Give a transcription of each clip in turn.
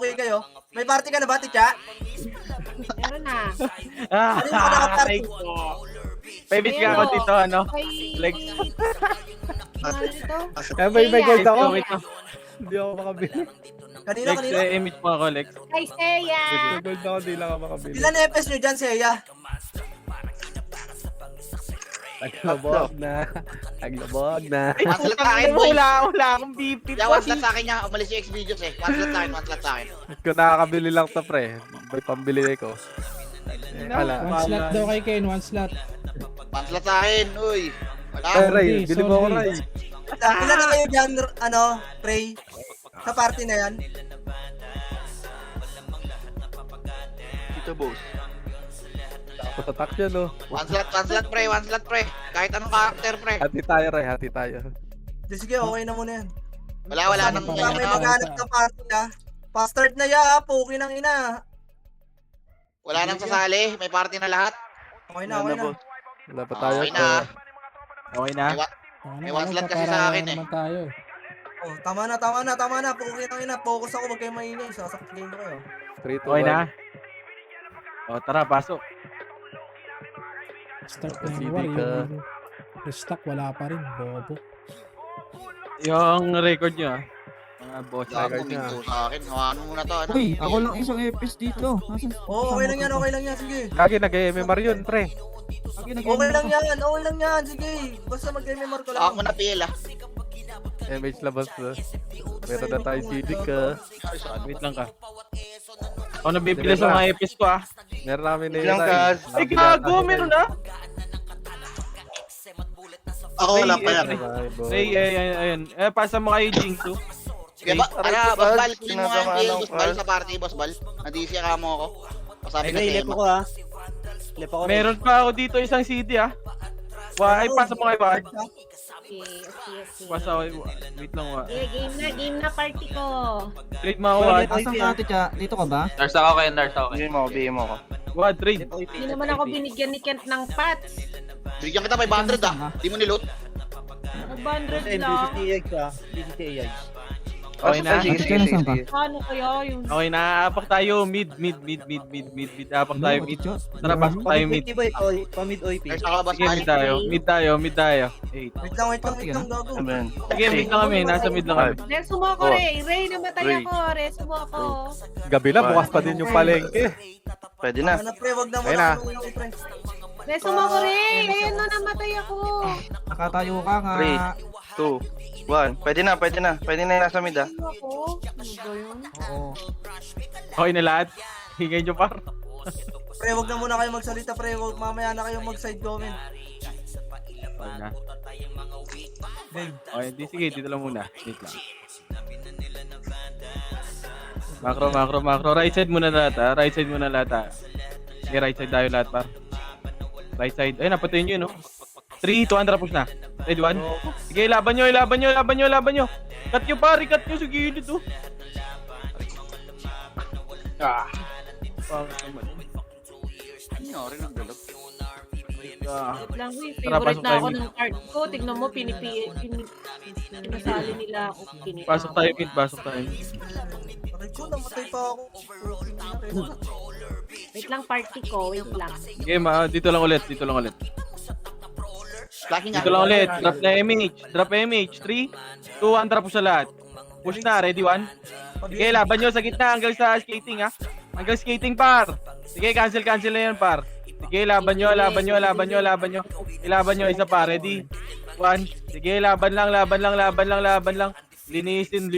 okay kayo. May party ka na ba, Ticha? Meron na. Ano yung naka-party? Pabit ka ako dito, ano? Kay... Lex. Ano dito? May gold ako. Wait lang. Hindi ako makabili. Kanino, Lex, kanino? image mo ako, Lex. Kay Seiya. May gold ako, di lang ako makabili. Ilan nepes nyo dyan, Seiya? Naglabog na. Naglabog na. Ay, One slot putang sa akin, ina, boy. wala akong bipit. Yeah, one slot sa akin niya. Umalis yung X-Videos eh. One slot sa akin. Kung nakakabili lang to, pre. May pambili ko. Wala. One slot daw kay Ken, one slot. One slot sa akin, uy. Wala. Ray, Sorry, bili mo ako, sorry. Ray. Ilan na kayo dyan, ano, Pray? Sa party na yan? Dito, boss. Patatak yun, no? One slot, pre. One slot, pre. Kahit anong character, pre. Hati tayo, Ray. Hati tayo. Di, sige, okay na muna yan. Wala nang Baka may maghanap na party, ha? Pa-start na ya, puki ng ina. Wala nang sasali. May party na lahat. Okay na, okay na. Wala pa tayo. Okay na. Okay na? May one slot kasi sa akin, eh. Naman tayo. Oh, tama na. Puki ng ina. Focus ako, wag kayo maingay. Sasaklayin ko kayo. 3 to Okay 1. na? O, tara, pasok. Start na CD yung war. ka. Yung stock wala pa rin. Bobo. Yung record nyo, ah. Mga boss. Wala Record akong niya. minto sa akin. Hawakan mo muna to. Ano? Uy, ako lang isang FPS dito. Oh, okay lang yan. Sige. Lagi nag-MMR yun, pre. Okay lang yan. Sige. Basta mag-MMR ko lang. Ako muna PL ah. MH labas na. Meron na tayo CD ka. Wait lang ka. Ako nabibili sa mga EPS ko, ah. Meron namin na Ilang kas? Ay, gago, meron na. Ako wala pa yan. Ray, ayun. Pasa mo kayo, Jingsu. Sige ba? Ano, Boss Bal. Bal, Clean mo nga yung PL, sinasamahan Boss ng Bal, Bal. sa party, Boss Bal. Nandisi ka mo ako. Pasabi na Ray, si lepo Emma. ko ha. Lepo ko. Meron pa ako dito isang CD, ah. Ay, pasa mo kayo ba? Okay. Pasa, wait lang, wa. Game na party ko. Trade mo ako, Wad. Asan ka, Ate Cha? Dito ka ba? Nurse ako kayo, nurse ako kayo. BM ako. Wad, trade. Hindi naman ako binigyan ni Kent ng pats. Bigyan kita 500 ah. Di mo niloot. 500 lang. Okay na? Ate Cha, nasan ka? Paano kaya yung... Okay na, apak tayo. Mid. Apak tayo, mid. Tara, pasok tayo, mid. Nurse ako, Boss Sige, Bal. mid tayo. Eight. Wait lang, gago. Amen. Sige, mid lang kami. Nasa mid lang kami. Res, sumo ako, Ray, namatay Ray. ako. Res, sumo ako. Gabi na, bukas pa din yung palengke. Pwede na. Ano, pre, wag na Ayun na. muna yung pre. Res, sumo ako, Ray. Ayun na, namatay ako. Nakatayo ka nga. 3, 2, 1. Pwede na. Pwede na yung nasa mid ah. Sumo ako. Ano ba yun? Oo. Okay na lahat. Hingay nyo par. Pre, wag na muna kayo magsalita, pre. Wag, mamaya na kayo mag-side comment. Okay na. Game. Okay, sige, dito lang muna. Wait lang. Macro. Right side muna lahat, ha? Right side muna lahat, ha? Sige, right side tayo lahat, par. Right side. Ayun, napatayin nyo, no? 3, 200 push na. Ready, 1. Sige, laban nyo. Cut nyo, par. Cut nyo sa gilid, oh. Pangit naman. Ano, rin ang dalog. Wait lang, Tara, favorite pasok na tayo, ako mid. ng card ko. Tignan mo, pinasali nila ako. Pasok tayo, mid. Aray ko, namatay pa ako. Wait lang, party ko. Wait lang. Sige, dito lang ulit. Laki nga. Dito lang ulit. Drop MH. 3, 2, 1. Drop po sa lahat. Push na. Ready, 1. Sige, laban nyo sa gitna. Hanggang sa skating, ha. Hanggang skating, par. Sige, cancel na yan, par. Sige, laban nyo. Ilaban nyo. Isa pa. Ready? 1. Sige, laban lang. Linisin.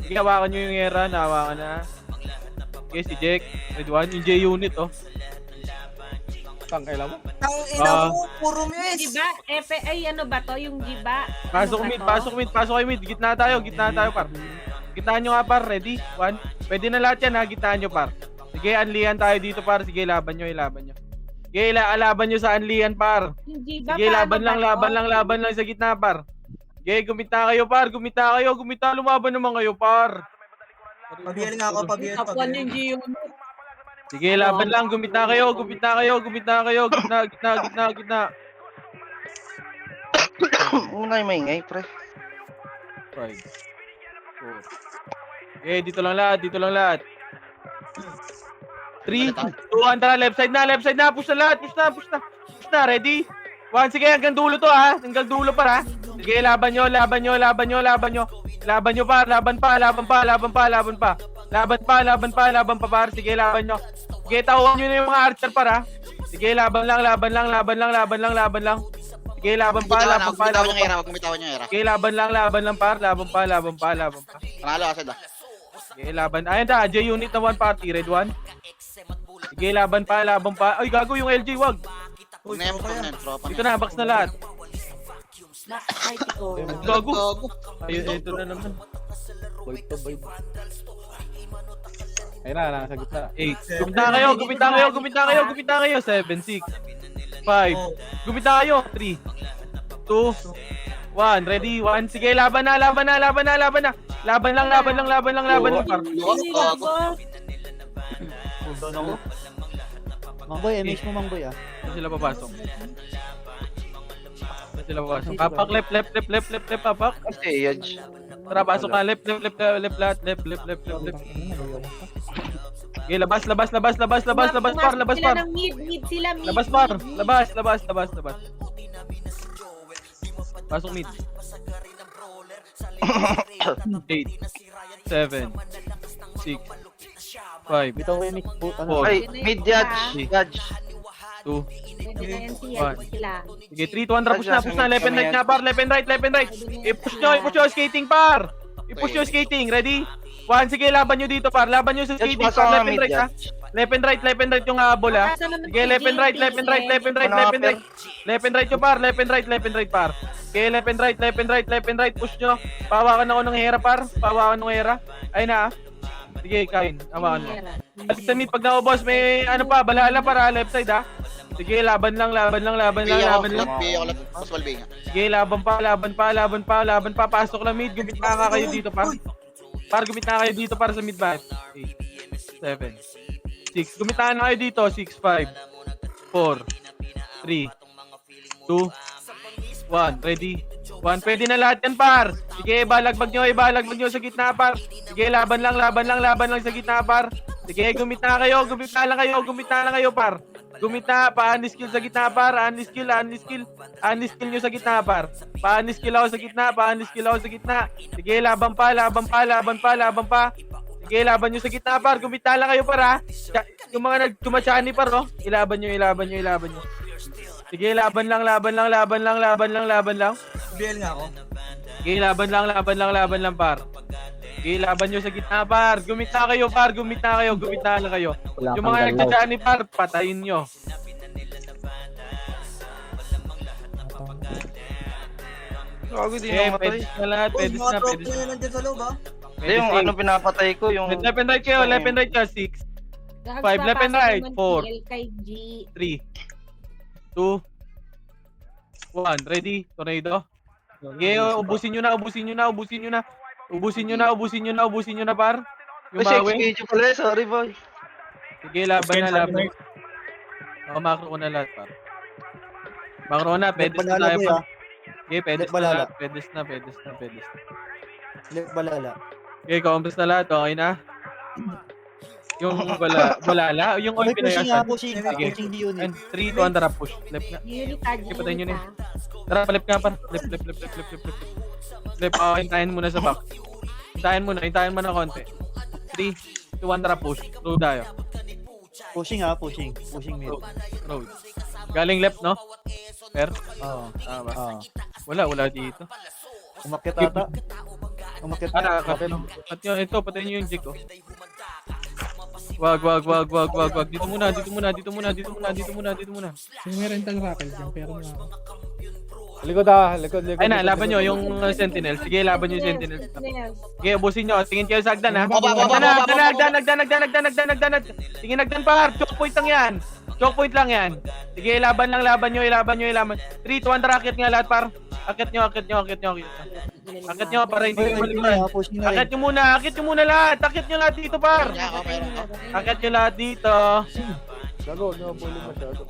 Sige, hawakan nyo yung era. Hawakan na. Sige, si Jack. Ready, 1. Yung J-unit, oh. Tangkailan mo? Tang ina mo, puro miss. Giba? Ay, ano ba to? Yung giba? Pasok kayo mid. Gitna tayo, par. Gitnaan nyo nga, par. Ready? 1. Pwede na lahat yan, ha. Gitnaan nyo, par. Sige, anlihan tayo dito, par. Sige, laban nyo. Sige, laban nyo sa anlihan, par. Yung giba, Sige, paano laban lang sa gitna, par. Sige, gumita kayo, par. Lumaban naman kayo, par. Pabiyel nga ako, pabiyel. Kapwan yung Gio. Sige, laban lang. Gumita kayo. Gitna. Una yung maingay, pre. 5, 4, Okay, dito lang lahat. 3, 2, 1, tara, left side na, push na lahat, push na, ready? 1, sige, hanggang dulo to ha, hanggang dulo para. Sige, laban nyo par, laban pa par, sige, laban nyo. Sige, tauhan nyo na yung mga archer para. Sige, laban lang. Sige, laban pa. Huwag gumitawan yung era. Sige, laban lang par, laban pa. Panalo kasi da. Sige, laban. Ayan da, J-unit na 1 party, red 1. Sige, laban pa. Ay, gago yung LJ, wag. Huwag na yan, tropa Dito na, box na lahat. Partico. Gago. Ayun, ito na naman. Ayun na, sa gitna. 8. Gumita kayo. 7, 6, 5. Gumita kayo. 3, 2, 1. Ready? 1. Sige, laban na. Laban lang, par. Mangboy, MH mo Mangboy ah. Saan sila papasok? Papak, left, papak. Kasi, Yaj. Tara, pasok na. Left. Okay, labas, par. Sila ng mid sila, mid. Labas, par. Labas. Pasok mid. 8, 7, 6, 5, Bitaw ko MH po. 4, Ay, mid Yaj. 2, Pwede na yan siya, One. sila. sige, 3, 2, 1, push na, left and right na, par, left and right. I-push nyo, skating, par. I-push nyo, skating, ready? 1, sige, laban nyo dito, par, laban nyo sa Yaj, skating, pasok par, nga left and mid right, ha? Yaj. Left and right yung habol, ha? Sige, left and right nyo, par, left and right, par. Okay, left and right, push nyo. Pawakan ako ng hera, par, ayun na, ha? Sige, kain, awakan mo. At sa mid, pag naubos, may ano pa, balala para left side, ha? Sige, laban lang. Mas walbing. Sige, laban pa. Pasok lang mid. Gumit na nga kayo dito, par. Gumit na kayo dito para sa mid ba? 8, 7, 6. Gumit na kayo dito. 6, 5, 4, 3, 2, 1. Ready? 1. Pwede na lahat yan, par. Sige, balagbag nyo sa gitna, par. Sige, laban lang sa gitna, par. Sige, gumit na lang kayo, par. Gumita, pa-unskill sa gitna, par. Unskill nyo sa gitna, par. Pa-unskill ako sa gitna. Sige, laban pa. Sige, laban nyo sa gitna, par. Gumita lang kayo, par, ha. Yung mga nagtumasyani, par, oh. Ilaban nyo. Sige, laban lang. BL nga ako. Sige, laban lang, par. Sige, laban nyo sa gitna, par. Gumita kayo. Yung mga nagtasyani, par, patayin nyo. Gago din Okay, yung matay. pwede na lahat. Uy, mga tropa nyo nandiyan sa loob, ha? Hindi, yung ano pinapatay ko, yung... Left and right kayo, 6, Five, left and right, 4, Kay G. 3, 2, 1. Ready? Tornado. Okay, ubusin nyo na, par. Yung Ay, bawi. schedule pala, sorry boy. Sige, laban. Makro ko na lahat, par. Makro na, pedes na tayo, par. Okay, pedes na lahat. Pedes na. Left balala. Okay, compress na lahat. Okay na. Yung balala, yung oil pinayasan. Pushing the unit. And 3, 2, tara, push. Left na. Unit G. Okay, patayin nyo na. Tara, palip ka, par. Left. Left, hintayin muna sa back. Hintayin mo na konti. 3, 2, 1, tara, push. Road tayo. Pushing mid. Road. Galing left, no? Per? Oo. Tama. Oo. Wala dito. Umakyat ata. Umakyat na. Patayin nyo yung jig, oh. Wag. Dito muna. Sino may rental racket dyan? Pero na ako. Likod. Ay na, laban nyo yung sentinel. Sige, laban nyo yung sentinel. Sige, ubusin nyo. Tingin kayo sa agdan, ha? Agdan. Tingin agdan, par. Choke point lang yan. Sige, laban nyo. 3, 2, 1, racket nga lahat, par. Akit nyo para hindi kayo malikuran. Akit nyo muna lahat. Akit nyo lahat dito, par. Akit nyo lahat dito. Gago, nabulong masyado.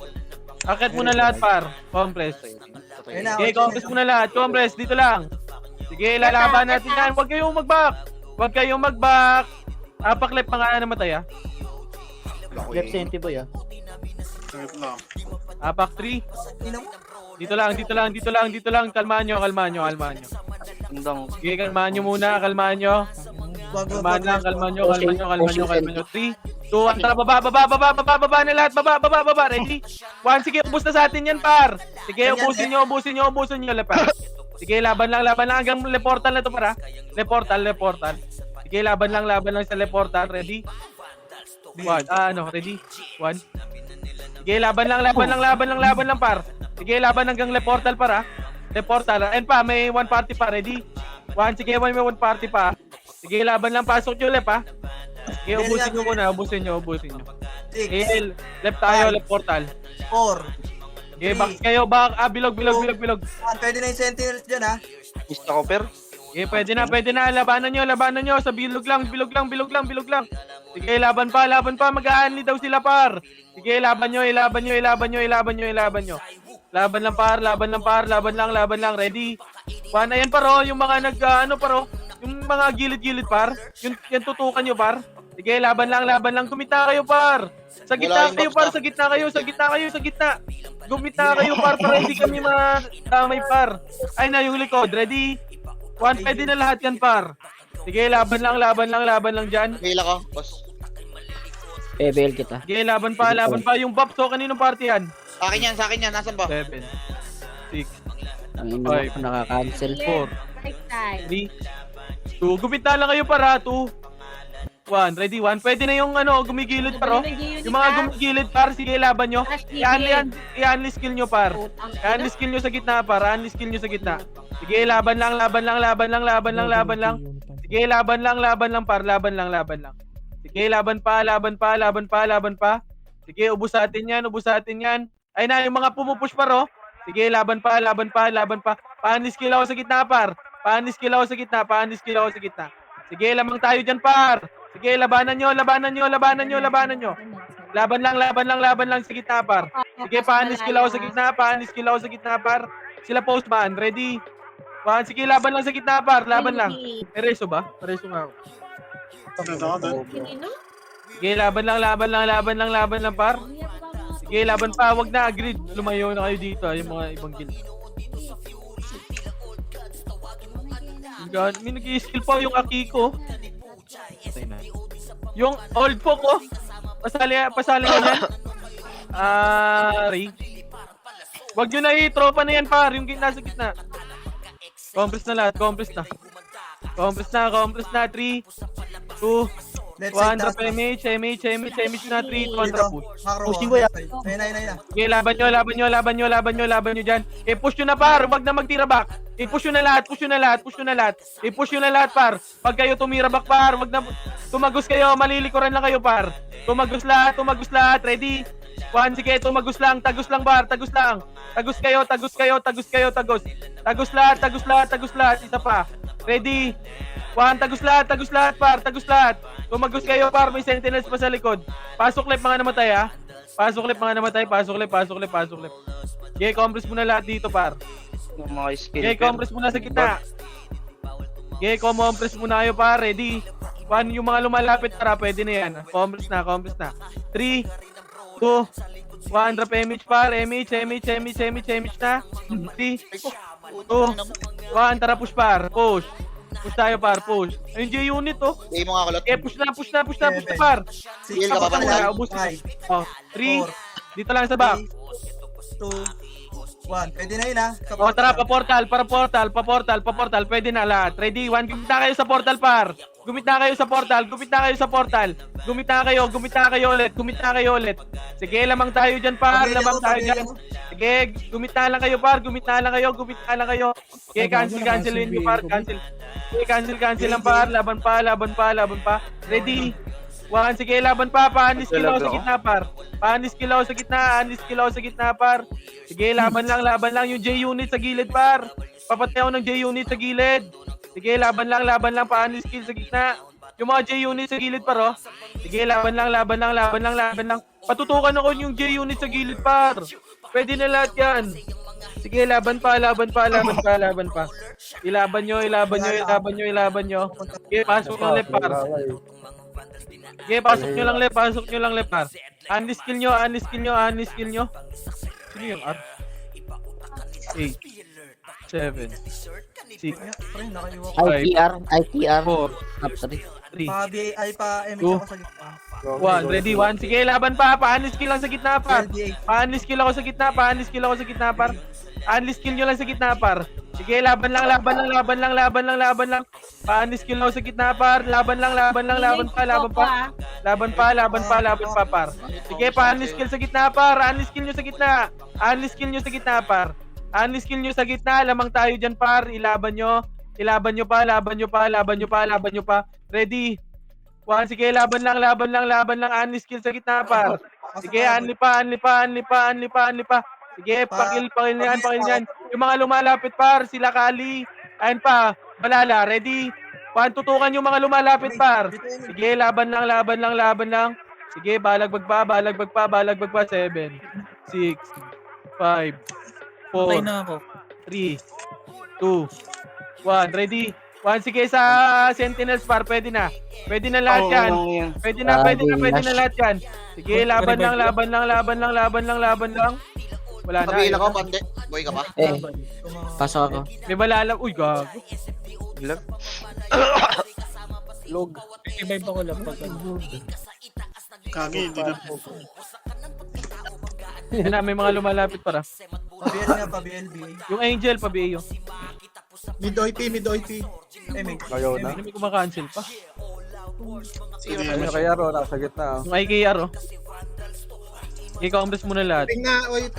Akit muna lahat, par. Compress. Ayun na, Sige, compress muna lahat. Compress, dito lang. Sige, lalaban natin yan. Huwag kayong mag-back. Huwag kayong mag-back. Apak left mga namatay ah. Left senti boy ah. Apak 3. Ino mo? Dito lang. Kalmahan nyo. Tandang. Sige, kalmahan nyo muna. Kalmahan nyo. Kalmahan nyo. 3, 2, 1, tara, baba na lahat. Baba. Ready? 1, sige, ubus na sa atin yan, par. Sige, ubusin nyo, lepa. Sige, laban lang, hanggang leportal na to, para. Leportal. Sige, laban lang sa leportal. Ready? 1, ready? 1. Sige, laban lang, par. Sige, laban hanggang leportal, para. Leportal. And pa, may 1 party pa, ready? 1, sige, may 1 party pa. Sige, laban lang, pasok nyo, lep, ha? Sige, ubusin nyo muna, ubusin nyo. 6, Sige, left tayo, left portal. 4, Sige, box kayo, back. Bilog. 1. Pwede na yung sentinels dyan, ha? Mista ko, per. Sige, pwede na. Labanan nyo. Sa bilog lang. Sige, laban pa. Mag-aanli daw sila, par. Sige, laban nyo. Laban lang, par. Ready? 1, ayan, paro. Yung mga paro. Yung mga gilid-gilid, par. Yung tutukan nyo, par. Sige, laban lang. Kumita kayo, par. Sa gitna kayo, par. Sa gitna. Gumita kayo, par. Para hindi kami madamay, par. Ay na, yung likod. Ready? 1, pwede na lahat yan, par. Sige, laban lang dyan. Hila ko, boss. PBL kita. Sige, laban pa. Yung buff, so kaninong party yan? Sa akin yan. Nasaan ba? 7, 6, Ang ino Five. ko nakaka-cancel. 4, Right side. 3, 2, gumita lang kayo, para. 2, 1, ready? 1, pwede na yung gumigilid, paro. Yung mga gumigilid, par, sige, laban nyo. I-unli skill nyo, par. I-unli skill nyo sa gitna, par. Sige, laban lang. Sige, laban lang, par. Laban lang. Sige, laban pa. Sige, ubus sa atin yan. Ay na, yung mga pumupush, paro. Sige, laban pa. Pa-unli skill ako sa gitna, par. Sige, lamang tayo dyan, par. Sige, labanan nyo. Laban lang sa gitna, par. Sige, pa-unli skill ako sa gitna, par. Sila postman, ready? 1, sige, laban lang sa gitna, par. Laban lang. May reso ba? Reso nga ako. Sino? Sige, laban lang, par. Sige, laban pa. Wag na, agreed. Lumayo na kayo dito, yung mga ibang guild. God, may nag-i-skill pa yung Akiko. Yung old folk, pasali ko yan. Ray. Wag nyo na i-tropa na yan, par. Yung nasa gitna. Compress na lahat. 3, 2, 1, drop MH na 3, 2, drop push. Pushing ko yan. Ayun na. Okay, laban nyo dyan. I-push nyo na, par. Wag na magtira back. I-push nyo na lahat. I-push nyo na lahat, par. Pag kayo tumira back, par, wag na tumagos kayo. Malilikuran lang kayo, par. Tumagos lahat. Ready? 1, sige, tumagos lang. Tagos lang, par. Tagos kayo. Tagos lahat. Isa pa. Ready? 1, tagos lahat, par. Tumagos kayo, par. May sentinels pa sa likod. Pasok left mga namatay, ha. Pasok left. Okay, compress muna lahat dito, par. Yung mga skill. Okay, compress muna sa gitna. Okay, compress muna kayo, par. Ready? 1, yung mga lumalapit, para. Pwede na yan. Compress na. 3, 2, 1, drop MH, par. MH na. 3, 2, 1, tara, push, par. Push tayo, par. Ayun, J-unit, Hindi mo nga kulot. Okay, push na, par. Heal ka pa ba na? Ubus. 3, dito lang sa back. 2, 1. Pwede na yun, ha? Tara, pa-portal. Pwede na lahat. Ready? 1, gumita kayo sa portal, par. Gumita kayo sa portal. Gumita kayo ulit. Sige, lamang tayo dyan, par. Sige, gumita lang kayo, par. Sige, cancelin nyo, par. Sige, cancel lang, par. Laban pa. Ready? 1, sige, laban pa. Pa-unli skill ako sa gitna, par. Par. Sige, laban lang. Yung J-unit sa gilid, par. Papatay ako ng J-unit sa gilid. Sige, laban lang. Pa-unli skill sa gitna. Yung mga J-unit sa gilid, par, Sige, laban lang. Patutukan ako yung J-unit sa gilid, par. Pwede na lahat yan. Sige, laban pa. Ilaban nyo, ilaban nyo, ilaban nyo, ilaban nyo. Sige, pasok lang left par. Sige, pasok nyo lang left, pasok nyo lang left par. Unli-skill nyo, unli-skill nyo, unli-skill nyo. Sino yung R? 8, 7, 6, Pre, nakaiwa ko. ITR, 4, top 3. 3, Pa BA, pa MX Two. ako sa gitna. 1. Ready, 1. Sige, laban pa. Pa-unli-skill lang sa gitna par. LDA. Pa-unli-skill ako sa gitna, pa-unli-skill ako sa gitna par. Unli-skill nyo lang sa gitna par. Sige, laban lang, laban lang, laban lang, laban lang, laban lang. Pa-unli-skill ako sa gitna par. Laban lang, laban lang, laban pa, laban pa. Laban pa, laban pa, laban pa par. Sige, pa-unli-skill sa gitna par. Unli-skill nyo sa gitna. Unli-skill nyo sa gitna par. Unli-skill nyo sa gitna. Lamang tayo dyan par. Ilaban nyo. Ilaban nyo pa, laban nyo pa, laban nyo pa, laban nyo pa. Ready? 1. Sige, laban lang, laban lang, laban lang. Unli-skill sa gitna par. Sige, unli pa, unli pa, unli pa, unli pa, unli pa. Sige, pakil yan, pakil yan. Yung mga lumalapit par, sila Kali. Ayun pa, Balala, ready? 1, tutukan yung mga lumalapit par. Sige, laban lang, laban lang, laban lang. Sige, balagbag pa, balagbag pa, balagbag pa. 7, 6, 5, 4, 3, 2, 1. Ready? 1, sige sa Sentinels par, pwede na. Pwede na lahat yan. Pwede na, pwede na, pwede na lahat yan. Sige, laban lang, laban lang, laban lang, laban lang, laban lang. Wala na. Sabihin ako, bande. Boy ka pa? Pasok ako. May balala. Uy, gago. Log. Revive ako lang pag Kagi, hindi na. Yan na, may mga lumalapit para. Pa BL nga, pa BLB. Yung Angel, pabiyo. Mid OIP, mid OIP. MX. Ayaw na. Hindi may kumakancel pa. Ayun kaya ro, nasa gitna. Yung IKR, oh. Ikaw, muna lahat. Ting na, OIP.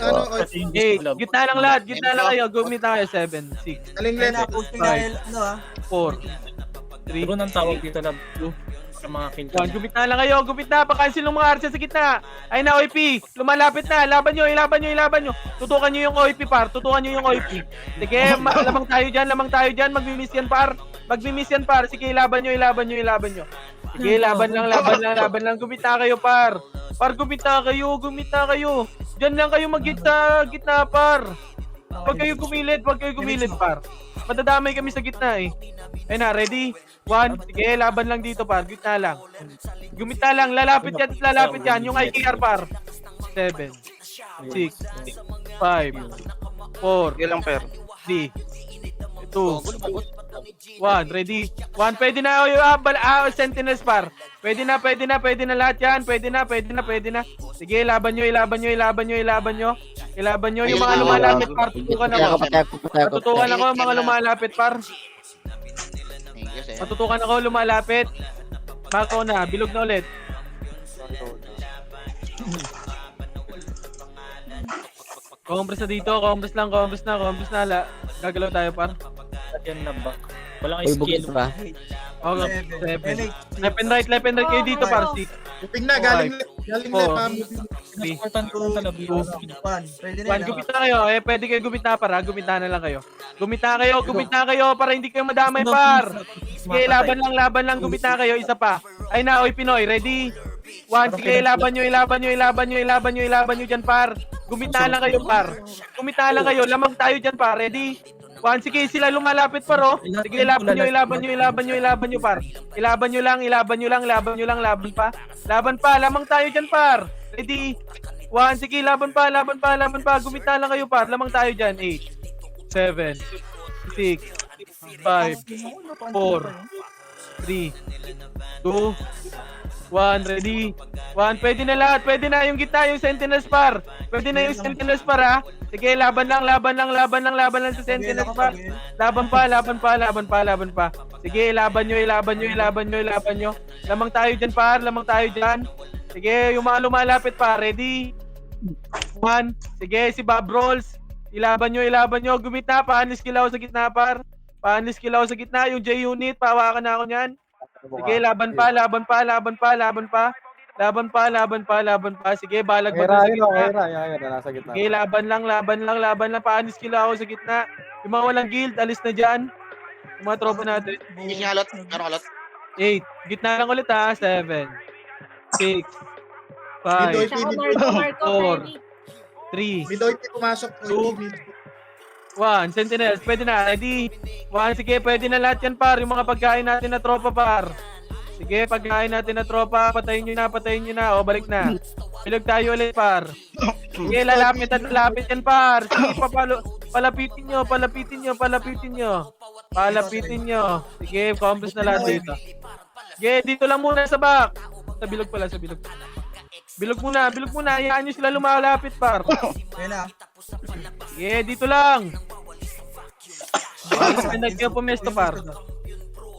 Eh, gitna lang lahat. Gitna lang kayo. Gumit na kayo. 7, 6, Aling Kaya na, left. posting na ano 4, 3, Siguro nang tawag dito lang sa mga kill. 1. Gumit na lang kayo. Gumit na. Pa-cancel ng mga archer sa gitna. Ay na, OIP. Lumalapit na. Laban nyo, ilaban nyo, ilaban nyo. Tutukan nyo yung OIP, par. Tutukan nyo yung OIP. Sige, lamang tayo dyan. Lamang tayo dyan. Magmi-miss yan, par. Magmi-miss yan, par. Sige, ilaban nyo, ilaban nyo, ilaban nyo. Sige, laban lang, laban lang, laban lang. Gumit na kayo, par. Par, gumit na kayo. Gumit na kayo. Dyan lang kayo gitna, par. Huwag kayo gumilit, huwag kayo gumilit, par. Madadamay kami sa gitna, eh. Ayun na, ready? 1. Sige, laban lang dito, par. Gitna lang. Gumita lang, lalapit yan, lalapit yan. Yung IKR, par. 7, 6, 5, 4, Sige lang, per. 3, 2, 1. Ready? 1. Pwede na, Sentinels, par. Pwede na, pwede na, pwede na lahat yan. Pwede na, pwede na, pwede na. Sige, ilaban nyo, ilaban nyo, ilaban nyo, ilaban nyo. Ilaban nyo. Yung mga lumalapit, par. Tutukan ako. Tutukan ako, mga lumalapit, par. Thank you, sir. Matutukan ako, lumalapit. Mako na, bilog na ulit. Compress na dito, compress lang, compress na. Gagalaw tayo, par. Yan na ba? Wala Uy, kang bugit skill. pa. Okay, 7. MX. Left and right kayo dito, par. 6, Ting na, galing left. Galing left. 3, Important ko talaga. 1. Pwede na 1. yan. Gumit na kayo. Pwede kayo gumit na, para. Gumit na lang kayo. Gumit na kayo para hindi kayo madamay, par. Sige, laban lang, gumit na kayo. Isa pa. Ay na, oy, Pinoy. Ready? 1. Sige, ilaban nyo dyan, par. Gumit na lang kayo, par. Gumit na lang kayo. Lamang tayo dyan, par. Ready? 1. Sige, sila lumalapit, par, oh. Sige, ilaban nyo, par. Ilaban nyo lang, laban pa. Laban pa, lamang tayo dyan, par. Ready? 1. Sige, laban pa. Gumit na lang kayo, par. Lamang tayo dyan. 8, 7, 6, 5, 4, 3, 2, 1. Ready? 1. Pwede na lahat. Pwede na yung gitna, yung Sentinels, par. Pwede na yung Sentinels, par, ha. Sige, laban lang sa Sentinels, par. Laban pa. Sige, ilaban nyo. Lamang tayo dyan, par. Sige, yung mga lumalapit, par. Ready? 1. Sige, si Bob Rolls. Ilaban nyo. Gumit na, pa-unliskill ako sa gitna, par. Yung J-Unit, pahawakan na ako nyan. Sige, laban pa. Sige, balagbag sa gitna. Nasa gitna. Sige, laban lang. Pa-unliskill ako sa gitna. Yung mga walang guild, alis na dyan. Yung mga tropa natin. Hindi siya alot. Ano alot? 8. Gitna lang ulit, ha. 7, 6, 5, Marco, 4, Penny. 3, Mid OIP pumasok. 2, OIP. 1. Sentinels, pwede na. Ready? 1. Sige, pwede na lahat yan, par. Yung mga pagkain natin na tropa, par. Sige, pagkain natin na tropa. Patayin nyo na. O, balik na. Bilog tayo ulit, par. Sige, lalapit at lalapit yan, par. Sige, palapitin nyo. Sige, compass na lahat dito. Sige, dito lang muna sa back. Sa bilog pala. Bilog muna. Hayaan nyo sila lumalapit, par. Ayun na. Sige, dito lang. Nagkayo pumesto, par.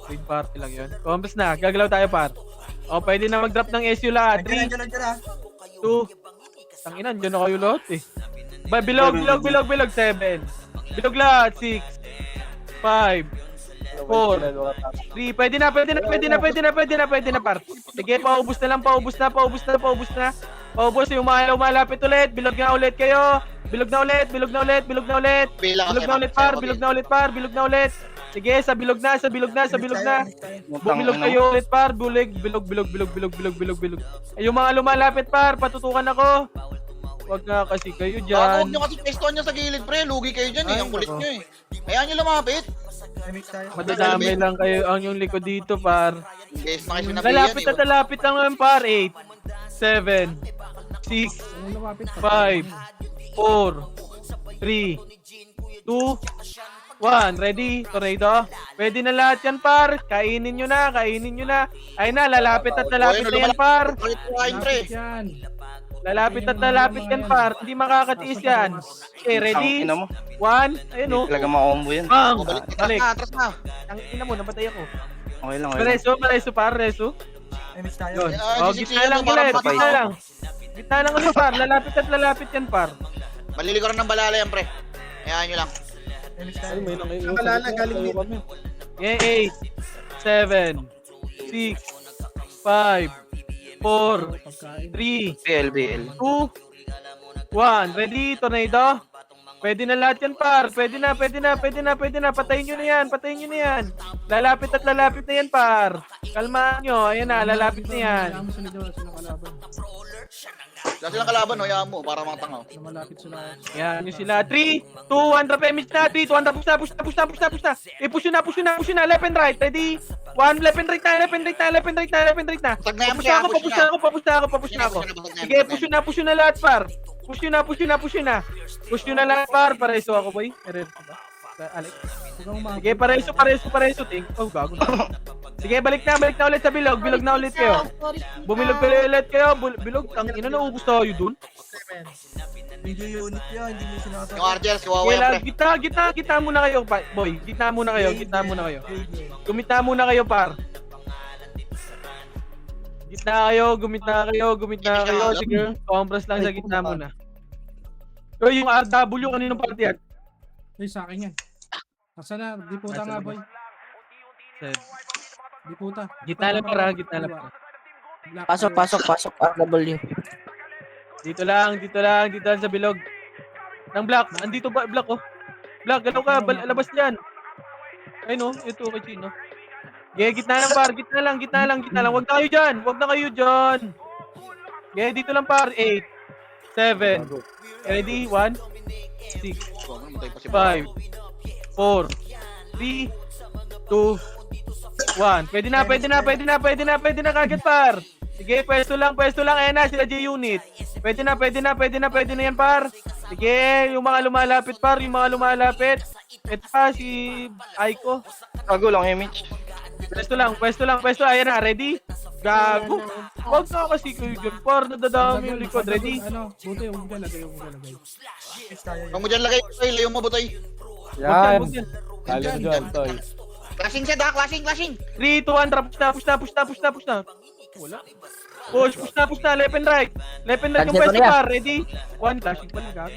Big party lang yun. Compass na. Gagalaw tayo, par. O, pwede na mag-drop ng SU lahat. 3, Nandiyan na. 2. Tanginan, dyan na kayo lahat eh. Bilog. 7. Bilog lahat. 6. 5. 4. 3. Pwede na, par. Sige, paubos na. Paubos yung mga malapit ulit. Bilog na ulit kayo. Bilog na ulit, par. Bilog na ulit. Sige, sa bilog na. Bumilog kayo ulit, par. Bilog. Ay, yung mga lumalapit, par. Patutukan ako. Wag na kasi kayo Huwag dyan. nyo kasi pestuhan nyo sa gilid, pre. Lugi kayo dyan eh. Ang kulit nyo eh. Hayaan nyo lumapit. Mix tayo. Madadami lang kayo ang yung likod dito, par. Guys, na kayo sinabihan eh. Lalapit lang naman, par. 8, 7, 6, 5, 4, 3, 2, 1. Ready? Tornado? Pwede na lahat yan, par. Kainin nyo na. Ay na, lalapit na yan, par. Kulit ko kain, pre. Lalapit yan, par. Hindi makakatiis yan. Okay, ready? Ang ina mo. 1. Ayun, Hindi oh. talaga makombo yan. Bang! Balik. Balik. Atras na. Ang ina mo, napatay ako. Okay lang. Pareso, par. Reso. Mix tayo. Yun. Ah, Oh, gitna lang ulit. Gitna lang ulit, par. Lalapit yan, par. Malilikuran ng balala yan, pre. Hayaan nyo lang. Mix tayo. Nakalala, galing dito. Okay, 8, 7, 6, 5, 4, 3, BL. 2, 1. Ready, tornado? Pwede na lahat yan, par. Pwede na. Patayin nyo na yan. Lalapit na yan, par. Kalma nyo. Ayan na, lalapit na yan. Wala silang kalaban, hayaan mo. Para mga tanga. Yan nyo sila. 3, 2, 1. Drop image na. 3, 2, 1. Push na. Push na. Left and right. Ready? 1. Left and right na. Tag na yan, Papush na ako. Sige, push na lahat, par. Push nyo na lahat, par. Pareso ako, boy. Alex. Sige, pareso. Ting. Oh, gago na. Sige, balik na ulit sa bilog. Bilog na ulit kayo. Bumilog ulit kayo. Bilog. Ang ina, naubos tayo dun. Video unit yan. Hindi mo sinasabi. Yung RGL, kawawa yan, pre. Gitna muna kayo, boy. Gitna muna kayo. Gumita muna kayo, par. Gitna kayo. Sige, compress lang sa gitna muna. So, yung RW, kaninong party yan? Sa akin yan. Asa na? Di puta nga, boy. Di puta. Gitna lang para. Pasok, RW. Dito lang sa bilog. Ng black. Andito ba, black, oh. Black, galaw ka, labas diyan. Ay no, ito kay Chino. Gitna lang, par. Gitna lang. Huwag na kayo dyan. Dito lang, par. 8, 7. Ready? 1, 6, 5, 4, 3, 2, 1. Pwede na kagad, par. Sige, pwesto lang. Ayan na, sila J-Unit. Pwede na yan, par. Sige, yung mga lumalapit, par. Ito pa, si Aiko. Gago lang, image. Pwesto lang. Ayan na, ready? Gago. Huwag na kasi kayo dyan, par. Nadadami yung likod. Ready? Buti, huwag ka lagay. Mix tayo. Huwag mo dyan lagay, Toy. Layo mo, Butoy. Yan. Huwag yan. Kali mo dyan, Toy. Clashing set, ha? Clashing. 3, 2, 1, drop. Push na. Wala. Push na. Left and right yung Cancel pwesto, ko na yan. par. Ready? 1, flashing pala, gago.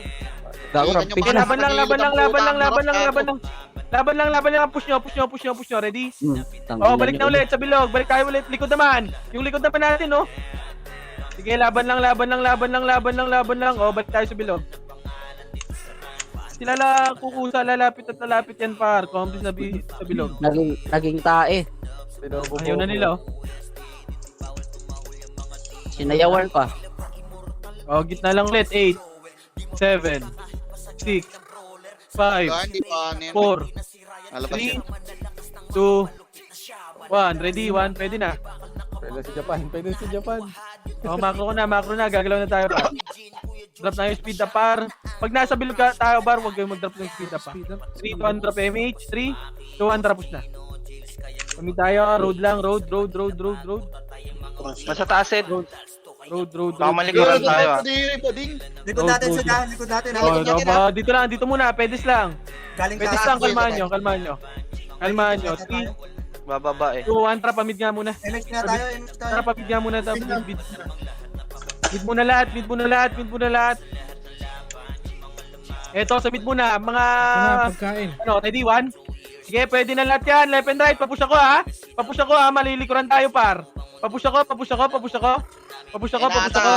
Gago, Hindi, rampage Okay, na. laban lang. Push nyo. Ready? Balik na ulit sa bilog. Balik tayo ulit. Likod naman. Yung likod naman natin, oh. Sige, laban lang. Balik tayo sa bilog. Sila lang kukusa, lalapit yan, par. Complis sa bilog. Naging tae. Ayaw na nila, oh. Sinayawan pa. Gitna lang ulit. 8, 7, 6, 5, Wala, hindi pa ano yan. 4, Nalabas 3, yun. 2, 1. Ready? 1. Pwede na. Pwede si Japan, pwede si Japan. Macro na. Gagalaw na tayo, par. Drop na yung speed up, par. Pag nasa bilog ka tayo, par, huwag kayong mag-drop ng speed up, pa. 3, 2, drop MH. 3, 2, 1, drop push na. Kami tayo, road lang, road. Nasa taas, Ed. Road. Baka malikuran tayo, ah. Bading. Likod natin sa dyan, likod natin. Oh, no, dito lang, dito muna, pedes lang. Galing Pedes sa lang, kalmahan nyo. 3, Bababa eh. 2, 1, trap, mid nga muna. MX na tayo, MX tayo. Trap, mid nga muna. Mid muna lahat. Eto, sa mid muna, mga... Pagkain. Ready, 1? Sige, pwede na lahat yan. Left and right, papush ako ha. Malilikuran tayo, par. Papush ako.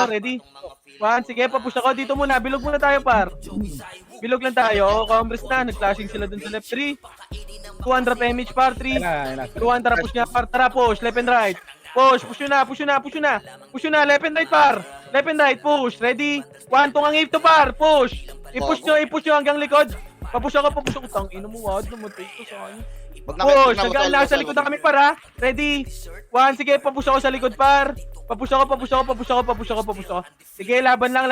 Ready? 1, sige, papush ako. Dito muna, bilog muna tayo, par. Bilog lang tayo. Congress na, nag-flashing sila dun sa left. 3, 200 MH, par. 3, 200, push niya, par. Tara, push, left and right. Push nyo na, left and right, par. Left and right, push. Ready? 1, tungang hip to, par. Push. I-push nyo hanggang likod. Papush ako. Tangina mo, wad. Namatay ko sa kanya. Push, nasa likod na kami, para. Ready? 1, sige, papush ako sa likod, par. Papush ako. Sige, laban lang.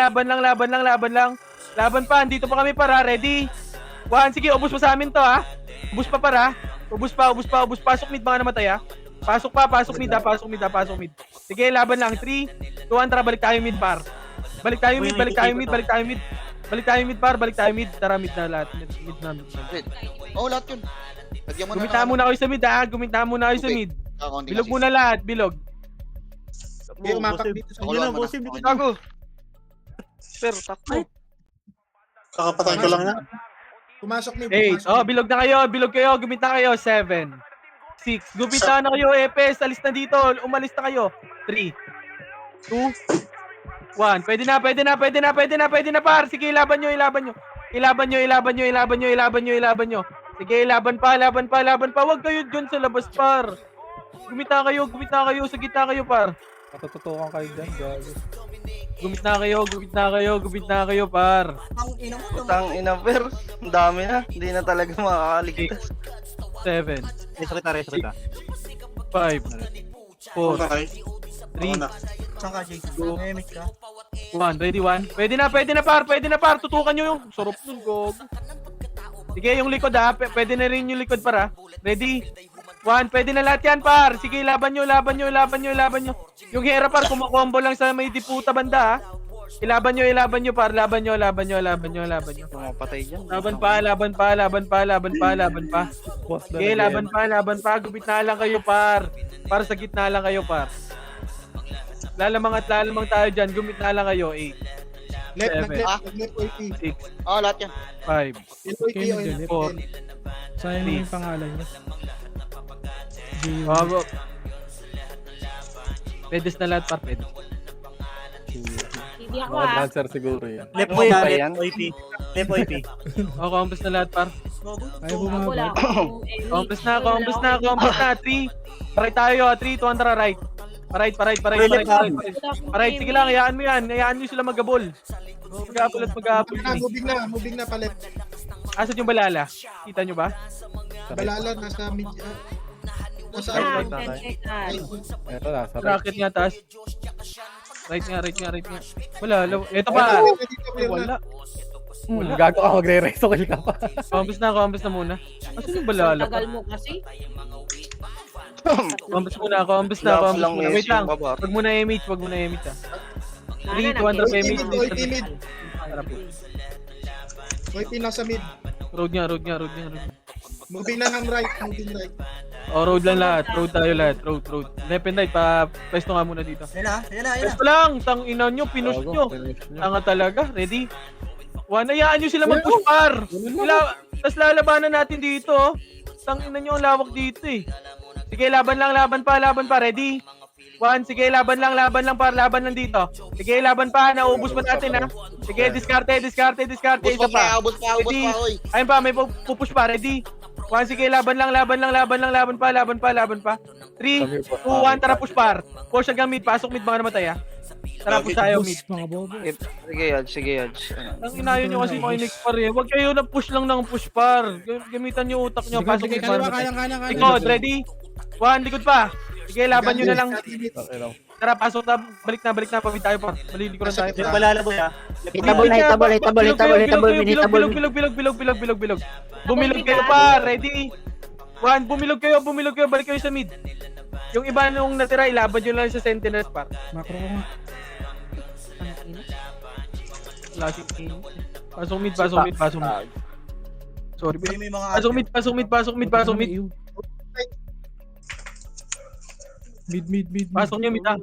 Laban pa, andito pa kami, para. Ready? 1, sige, ubos pa sa amin to, ha. Ubos pa, para. Ubos pa. Pasok mid, mga namatay, ha. Pasok mid. Sige, laban lang. 3, 2, 1, tara, balik tayo mid, par. Balik tayo mid, Tara, mid na lahat. Mid na. Oo, lahat yun. Lagyan mo na Gumita muna kayo sa mid, ha. Bilog muna lahat, bilog. Hindi umapak dito sa Yun ang bossing. Tago. Pero, takbo. Kakapatay ko lang yan. Pumasok ni 8. Bilog kayo. Gumita kayo. 7, 6. Gumita na kayo, Epes. Alis na dito. Umalis na kayo. 3, 2, 1. Pwede na, par. Sige, ilaban nyo. Sige, laban pa. Huwag kayo dyan sa labas, par. Gumita kayo. Sa gitna kayo, par. Matututukan kayo dyan, gago. Gumita kayo, par. Ang ina mo, Utang ina, pero. Ang dami na. Hindi na talaga makakaligtas. 7, Resrita. 5, 4, 3, saan ka, Jason? MX ka? 1. Ready, 1. Pwede na, par. Tutukan nyo yung sarap nun, gogo. Sige, yung likod, ha. Pwede na rin yung likod, par, ha. Ready? 1. Pwede na lahat yan, par. Sige, laban nyo. Yung hera, par, kumakombo lang sa may diputa banda, ha. Ilaban nyo, par. Laban nyo. Pumapatay dyan. Laban pa. Sige, laban pa. Gupit na lang kayo, par. Para sa gitna lang kayo, par. Lalamang tayo dyan. Gumit na lang kayo. 8, Left OP. 6, Oo, lahat yan. 5, Okay, magalit. 4. Sayang mo yung pangalan niya. Bago. Pedes na lahat, par. Pedes. Hindi ako Mga ha. dancer siguro yan. Left Ano ba yan? OP. Compass na lahat, par. Ayaw Wala bumaba. akong Compass na. 3. Paray tayo, 3, 200 right. Paray. Paray, sige lang, hayaan mo yan. Hayaan nyo sila mag-gabol. Mag-gabol. Moving na palit. Asan yung balala? Kita nyo ba? Balala, nasa mid. Nasa Ah, right. 10 seconds. Ito na, sa right. Rocket nga, taas. Right nga. Wala. Ito pa. Wala. Gago ka, magre-reso kill ka pa. Compass na muna. Asan yung balala? Tagal mo kasi. Compass muna. Wait lang. Wag muna MH, ha. 3, 200 MH. mid. OP nasa mid. Road nga. Moving na ng right. Road lang lahat. Road tayo lahat. Road. Left and right, pwesto nga muna dito. Yan na. Pwesto lang, tang ina nyo, pinush nyo. Tanga talaga, ready? 1, hayaan nyo sila mag-push, par. Tapos lalabanan natin dito, oh. Tang ina nyo, ang lawak dito, eh. Sige, laban pa, ready? 1, sige, laban lang, par, laban lang dito. Sige, laban pa, naubos pa natin, ha. Sige, diskarte, isa pa. Ubus pa, Ready? oy. Ayun pa, may pupush pa, ready? 1, sige, laban pa. 3, 2, 1, tara, push, par. Push hanggang mid, pasok mid, mga namatay, ha. Tara, push tayo mid. Boss, mga bobo. Sige, Yodge. Ang inayon nyo kasi makinig par eh. Huwag kayo na push lang ng push par. Gamitan nyo utak nyo. Sige, Pasok sige, yung kaliwa, par. kayang. Likod, ready? 1, likod pa. Sige, laban nyo na lang. Okay lang. Tara, pasok na. Balik na. Pamit tayo par. Malilikuran tayo. Yung malalaboy ha. Hitable, minitable. Bilog. Bumilog kayo pa, ready? 1, bumilog kayo, balik kayo sa mid. Yung iba nung natira, ilaban nyo lang sa sentinels par. Macro ko nga. Classic team. Pasok mid. Sorry, Bili mo yung mga pasok mid. Mid. Pasok nyo mid ah.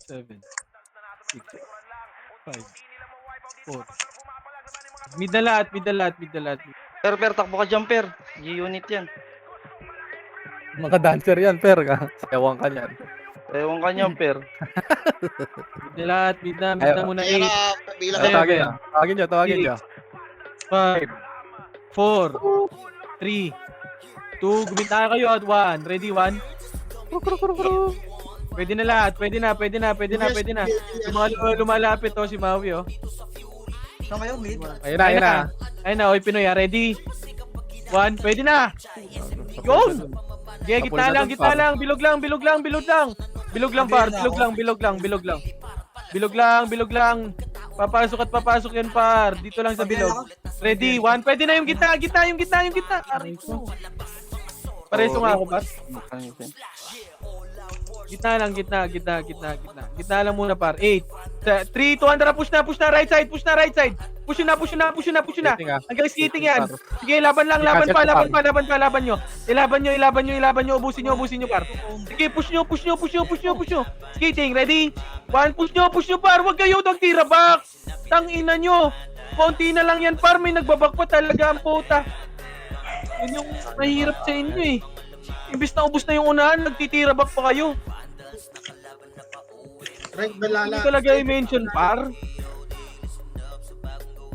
7, 6, 5, 4. Mid na lahat. Per, takbo ka dyan, Per. G-unit yan. Mga dancer yan, per ka. Ewan ka yan. Ewan ka niyan, Per. Mid na muna. Kaya 8, na, bilang Ayun. Tawagin niya. 5, 4, 3, 2, gumita kayo at 1. Ready, 1? Pwede na lahat. Pwede na. Yung mga lumalapit si Maui Saan kayo, mid? Ayun na. Ayun na, Pinoy. Ready? 1, pwede na. Yun! Okay, gitna lang. Bilog lang. Bilog lang. Papasok yan par. Dito lang sa bilog. Ready? 1, pwede na yung gitna. Aray ko. Pareso nga ako, Pat. Gitna lang. Gitna lang muna par. 8, 3, 2, andara, push na, right side. Push na. Hanggang skating yan. Sige, laban nyo. Ilaban nyo, ubusin nyo par. Sige, push nyo. Skating, ready? 1, push nyo par. Huwag kayo tira back. Tangina nyo. Konti na lang yan par, may nagbabak pa talaga ang puta. Yun yung mahirap sa inyo eh. Imbis na ubos na yung unahan, nagtitira back pa kayo. Hindi talaga i-mention par.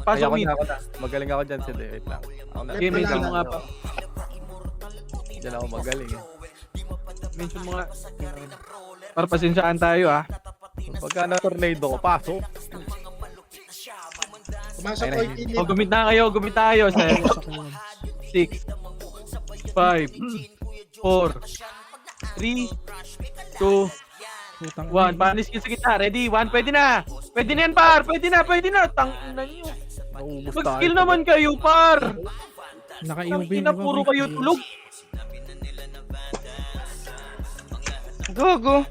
Pasok mid. Magaling ako dyan, Sid. Wait lang. Okay, mention mo nga pa. Diyan ako magaling eh. Mention mo nga. Para pasensyaan tayo ah. Pagka na-tornado ko, pasok. Gumit na kayo. 7, 6, 5, 4, 3, 2, 1. Panis sa gitna. Ready? 1, pwede na yan par. Pwede na. Tangina nyo. Mag-skill naman kayo par. Naka-UV. Tangina, puro kayo tulog. Gogo.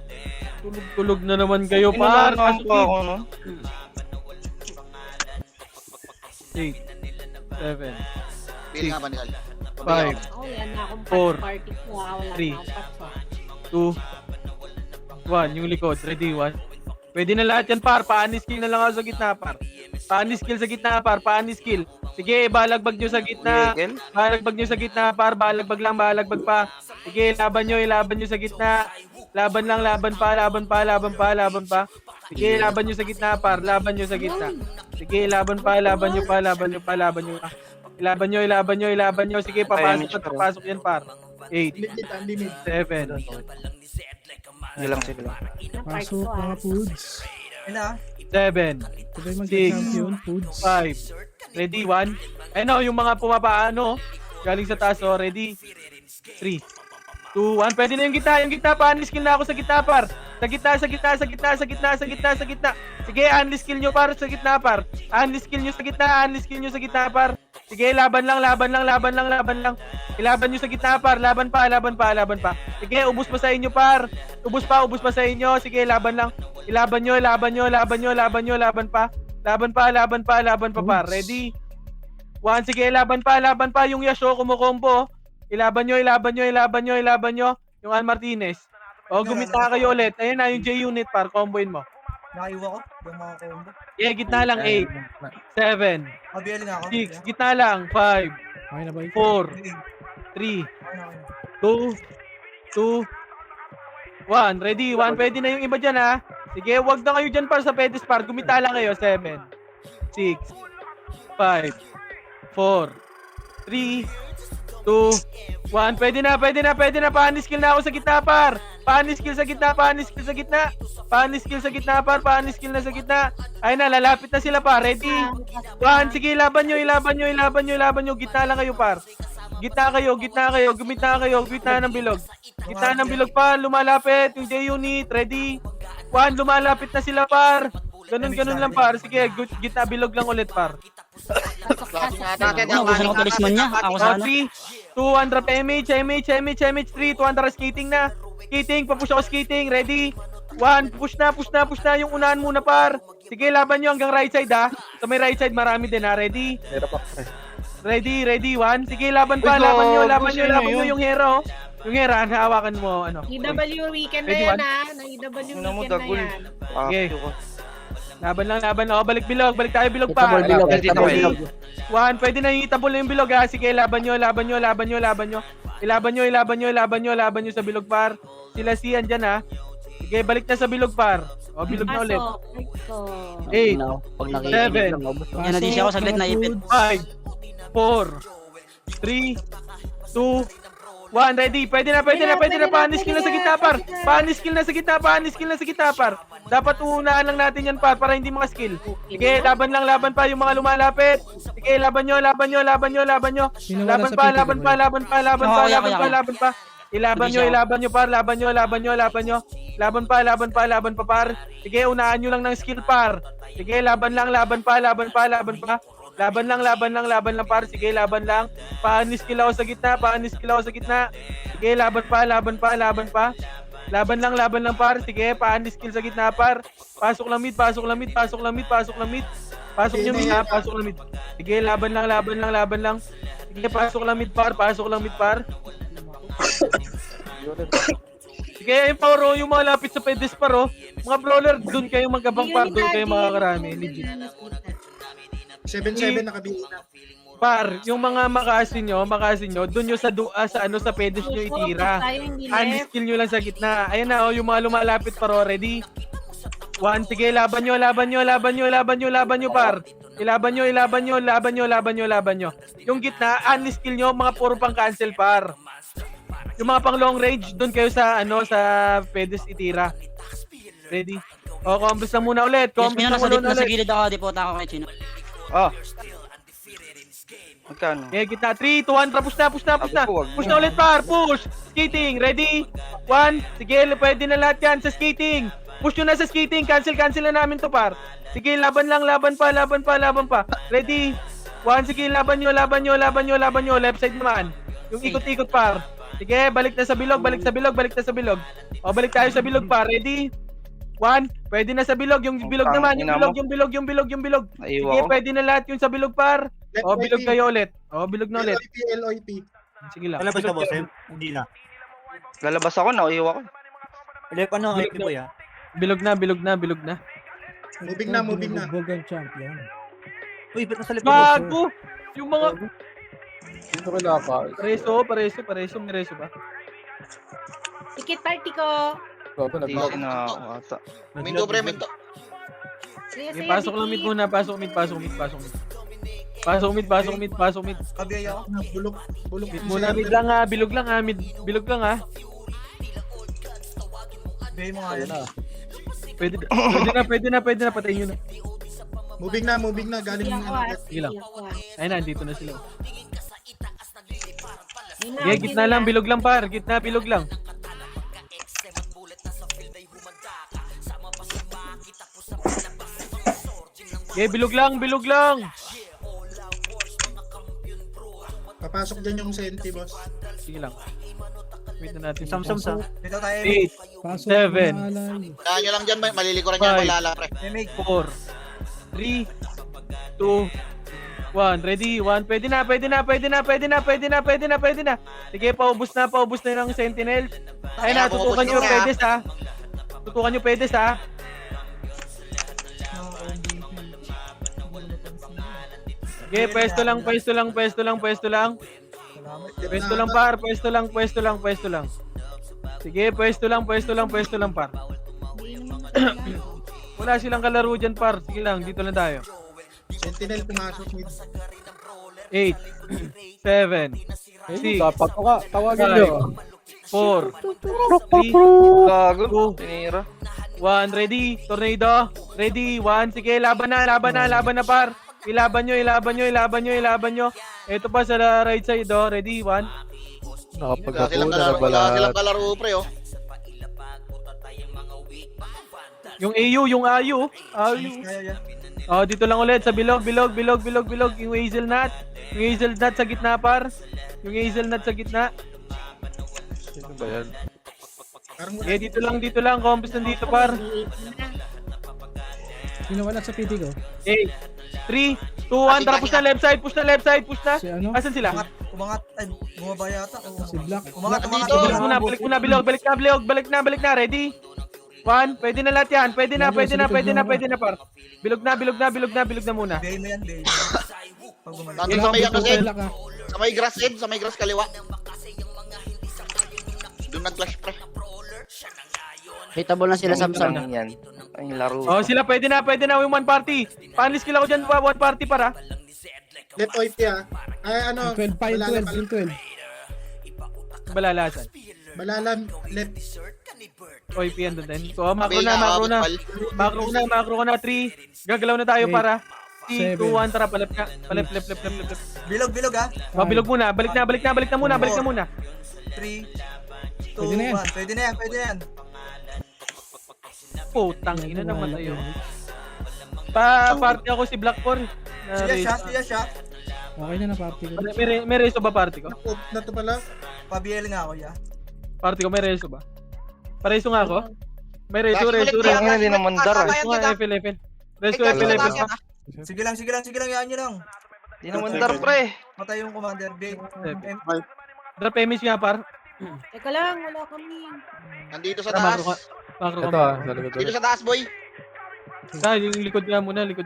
Tulog na naman kayo par. Pinalaman ko ako, no? 8, 7, Pili nga ba nila? 5, Yan na akong 4, party ko. Wala 3, na akong 2, 1. Yung likod. Ready? 1. Pwede na lahat yan par. Paani skill na lang ako sa gitna par. Paani skill sa gitna par. Paani skill. Sige, balagbag nyo sa gitna. Balagbag nyo sa gitna par. Balagbag pa. Sige, laban nyo sa gitna. Laban pa. Sige, laban nyo sa gitna par. Sige, laban nyo. Sige, papasok yan par. 8, 7, Sige lang, sige lang. Pasok, mga foods. 7, Sabay mag-champion, foods. 5. Ready? 1. Ayun yung mga pumapaano. Galing sa taas. Ready? 3, 2, 1. Pwede na yung gitna. Pa-unli skill na ako sa gitna par. Sa gitna. Sige, unli skill nyo par sa gitna par. Unli skill nyo sa gitna par. Sige, laban lang. Ilaban nyo sa gitna par. Laban pa. Sige, ubos pa sa inyo par. Ubos pa sa inyo. Sige, laban lang. Ilaban nyo. Laban pa par. Ready? 1, sige, laban pa. Yung Yasuo kumukombo. Ilaban nyo. Yung Al Martinez. Gumita kayo ulit. Ayun na, yung J-Unit par. Comboin mo. Nakaiwa ko. Yung mga combo. Yeah, gitna lang. 8, 7, Mabiyali nga ako. 6, gitna lang. 5, Okay na ba ito? 4, 3, 2, 1. Ready? 1. Pwede na yung iba dyan ha. Sige, wag na kayo dyan para sa pedis par. Gumita lang kayo. 7, 6, 5, 4, 3, 2, 1. Pwede na. Pa-skill na ako sa gitna par. Panis kill sa gitna, panis kill sa gitna. Panis kill sa gitna, par. Panis kill na sa gitna. Ayun na, lalapit na sila, par. Ready? 1, sige, ilaban nyo. Gitna lang kayo, par. Gitna kayo. Gitna ng bilog. Gitna ng bilog, par. Lumalapit. Yung J-Unit, ready? 1, lumalapit na sila, par. Ganun lang, par. Sige, gitna bilog lang ulit, par. Klaseng atake. Ano, gusto ko talisman niya. Ako sa ano? 3, 2, drop MH, 3, 2 skating na. Skating, papush ako skating, ready? 1, push na, yung unahan muna, par. Sige, laban nyo hanggang right side, ha. Sa may right side, marami din, ha. Ready? Ready, 1. Sige, laban laban nyo yung hero. Yung hero, hawakan mo, ano. EW weekend na Ready, yan one? ha. Ng EW Ano mo, weekend na dagul. yan. Okay. Laban. O, balik tayo bilog, par. Bilog. 1, pwede na hitable yung bilog, ha. Sige, laban nyo. Ilaban nyo sa bilog, par. Sila si andyan, ha. Sige, balik na sa bilog, par. O, bilog na ulit. 8, Pag nakikita 7, lang. Yan na din siya ako saglit na ipit. 5, 4, 3, 2, 1, ready. Pwede na. Panis kill na sa gitna, par. Panis kill na sa gitna, par. Dapat uunaan lang natin yan, par, para hindi makaskill. Sige, laban pa yung mga lumalapit. Sige, laban nyo. Laban pa. Ilaban nyo, par. Laban pa, par. Sige, unaan nyo lang ng skill, par. Sige, laban pa. Laban lang, par. Sige, laban lang. Panis kill ako sa gitna. Sige, laban pa. Laban lang, par. Sige, panis kill sa gitna, par. Pasok lang mid. Pasok ng mid, ha. Pasok lang mid. Sige, laban lang. Sige, pasok lang mid, par. Sige, yung paro, yung mga lapit sa pedes, paro. Mga brawler, dun kayo magkabang, par. Dun kayo makakarami. Legit. 7-7 nakabili na. Par, yung mga makasin nyo, doon nyo sa pedes nyo itira. Unskill nyo lang sa gitna. Ayan na, yung mga lumalapit, paro, ready? 1, sige, laban nyo, par. Ilaban nyo. Yung gitna, unskill nyo, mga puro pang cancel, par. Yung mga pang long range, doon kayo sa pedes itira. Ready? O, combos na muna ulit. Nasa gilid ako, di po ako kay Chino. Magkano? Okay, gitna. 3, 2, 1, push na. Push na ulit, par. Push. Skating. Ready? 1. Sige, pwede na lahat yan sa skating. Push nyo na sa skating. Cancel na namin to, par. Sige, laban pa. Ready? 1, sige, laban nyo. Left side naman. Yung ikot-ikot, par. Sige, balik na sa bilog. O, balik tayo sa bilog, par. Ready? 1, pwede na sa bilog. Yung bilog naman. Yung bilog. Sige, pwede na lahat yung sa bilog, par. O, bilog kayo ulit. O, bilog na ulit. LOP. Sige lang. Lalabas ka, boss. Hindi na. Lalabas ako, naiiwa ko. IP boy, ha? Bilog na. Moving na. Bugbog ang champion. Uy, ba't nasa lipat? Bago! Yung mga... Dito ko lakas. Pareso. May reso ba? Tikit party ko. Bago Hindi nag-lock. na ako ata. Minto, pre, minto. Okay, pasok lang mid muna. Pasok mid. Kabiyay ako. Bulok. Mid muna, mid lang ha. Bilog lang ha. Bilog lang ha. Bigay mo nga yan. Pwede na. Patayin nyo na. Moving na. Galing Hindi ng ako ah. Sige lang. Ayun na, andito na sila. Ayun na, Okay, gitna lang. Bilog lang, par. Bilog lang. Okay, bilog lang. Papasok dyan yung senti, boss. Sige lang. Wait na natin. Samsam sa. Dito tayo. 8, Pasok 7, na alay. Kaya nyo lang dyan, malilikuran nyo Five. malala, pre. 4, 3, 2, 1. Ready? 1. Pwede na. Sige, paubos na yung sentinel. Ayun na, tutukan nyo pedes ha. Sige, pwesto lang. Pwesto lang, par. Sige, pwesto lang, par. Wala silang kalaro dyan, par. Sige lang, dito lang tayo. Sentinel pumasok mid. 8, 7, 6, Dapat ko ka. Tawagin nyo. 4, 3, Gago. Tinira. 1, ready, tornado, ready, 1, sige, laban na par. Ilaban nyo. Ito pa sa right side, oh, ready, 1. Wala silang Nakapagpapuna na wala silang bala. kalaro, pre, oh. Yung AU, yung AU. Kaya. Oh, dito lang ulit sa bilog. Yung hazelnut. Sa gitna, par. Sino ba yan? Parang Eh, dito lang. Compass nandito, par. sino wala sa PT ko? 8, 3, 2, 1. Tara, push na left side. Push na. Si ano? Asan sila? Umangat. Ay, bumaba yata. Si Black. Umangat. Dito. Balik muna, bilog. Balik na. Ready? 1, pwede na lahat yan. Pwede na, par. Bilog na muna. Bay mo yan, bay. Pag bumalik. Nandun sa may ano, Zed. Black ah. Sa may grass, Zed. Sa may grass kaliwa. Doon nag-flash, pre. Hitable na sila Samsung. Yan. Ay, laro. Oh, sila pwede na yung one party. Panlist kill ako dyan, one party para. Left OIP Ay, ano? 12 pa, yung 12. Balalasan. Balalam, left. Oy, piyan doon din. So, makro Bay na. abot, pal. Makro na, 3. Gagalaw na tayo Eight. para. 3, 2, 1, 7. tara, palip ka. Palip. Bilog ha. Oh, bilog muna. Balik na muna. 3, 2, Pwede na yan. 1. Pwede na yan. Putang ina naman tayo. Party ako si Blackcore. Siya siya. Okay na party ko. May reso ba party ko? Oop na to pala. Pa-BL nga ako, ya. Party ko, may reso ba? Pareso nga ako? May reso. Ang ina din naman dar. Reso nga, FL. Reso, Ay, FL. kasi pa. Sige lang, yaan nyo lang. Di naman dar, pre. Patay yung commander, bay. Drop image nga, par. Teka lang, wala kami. Nandito sa Tara, taas. makro Ito ka. sa likod Dito ulit. sa taas, boy. Yung likod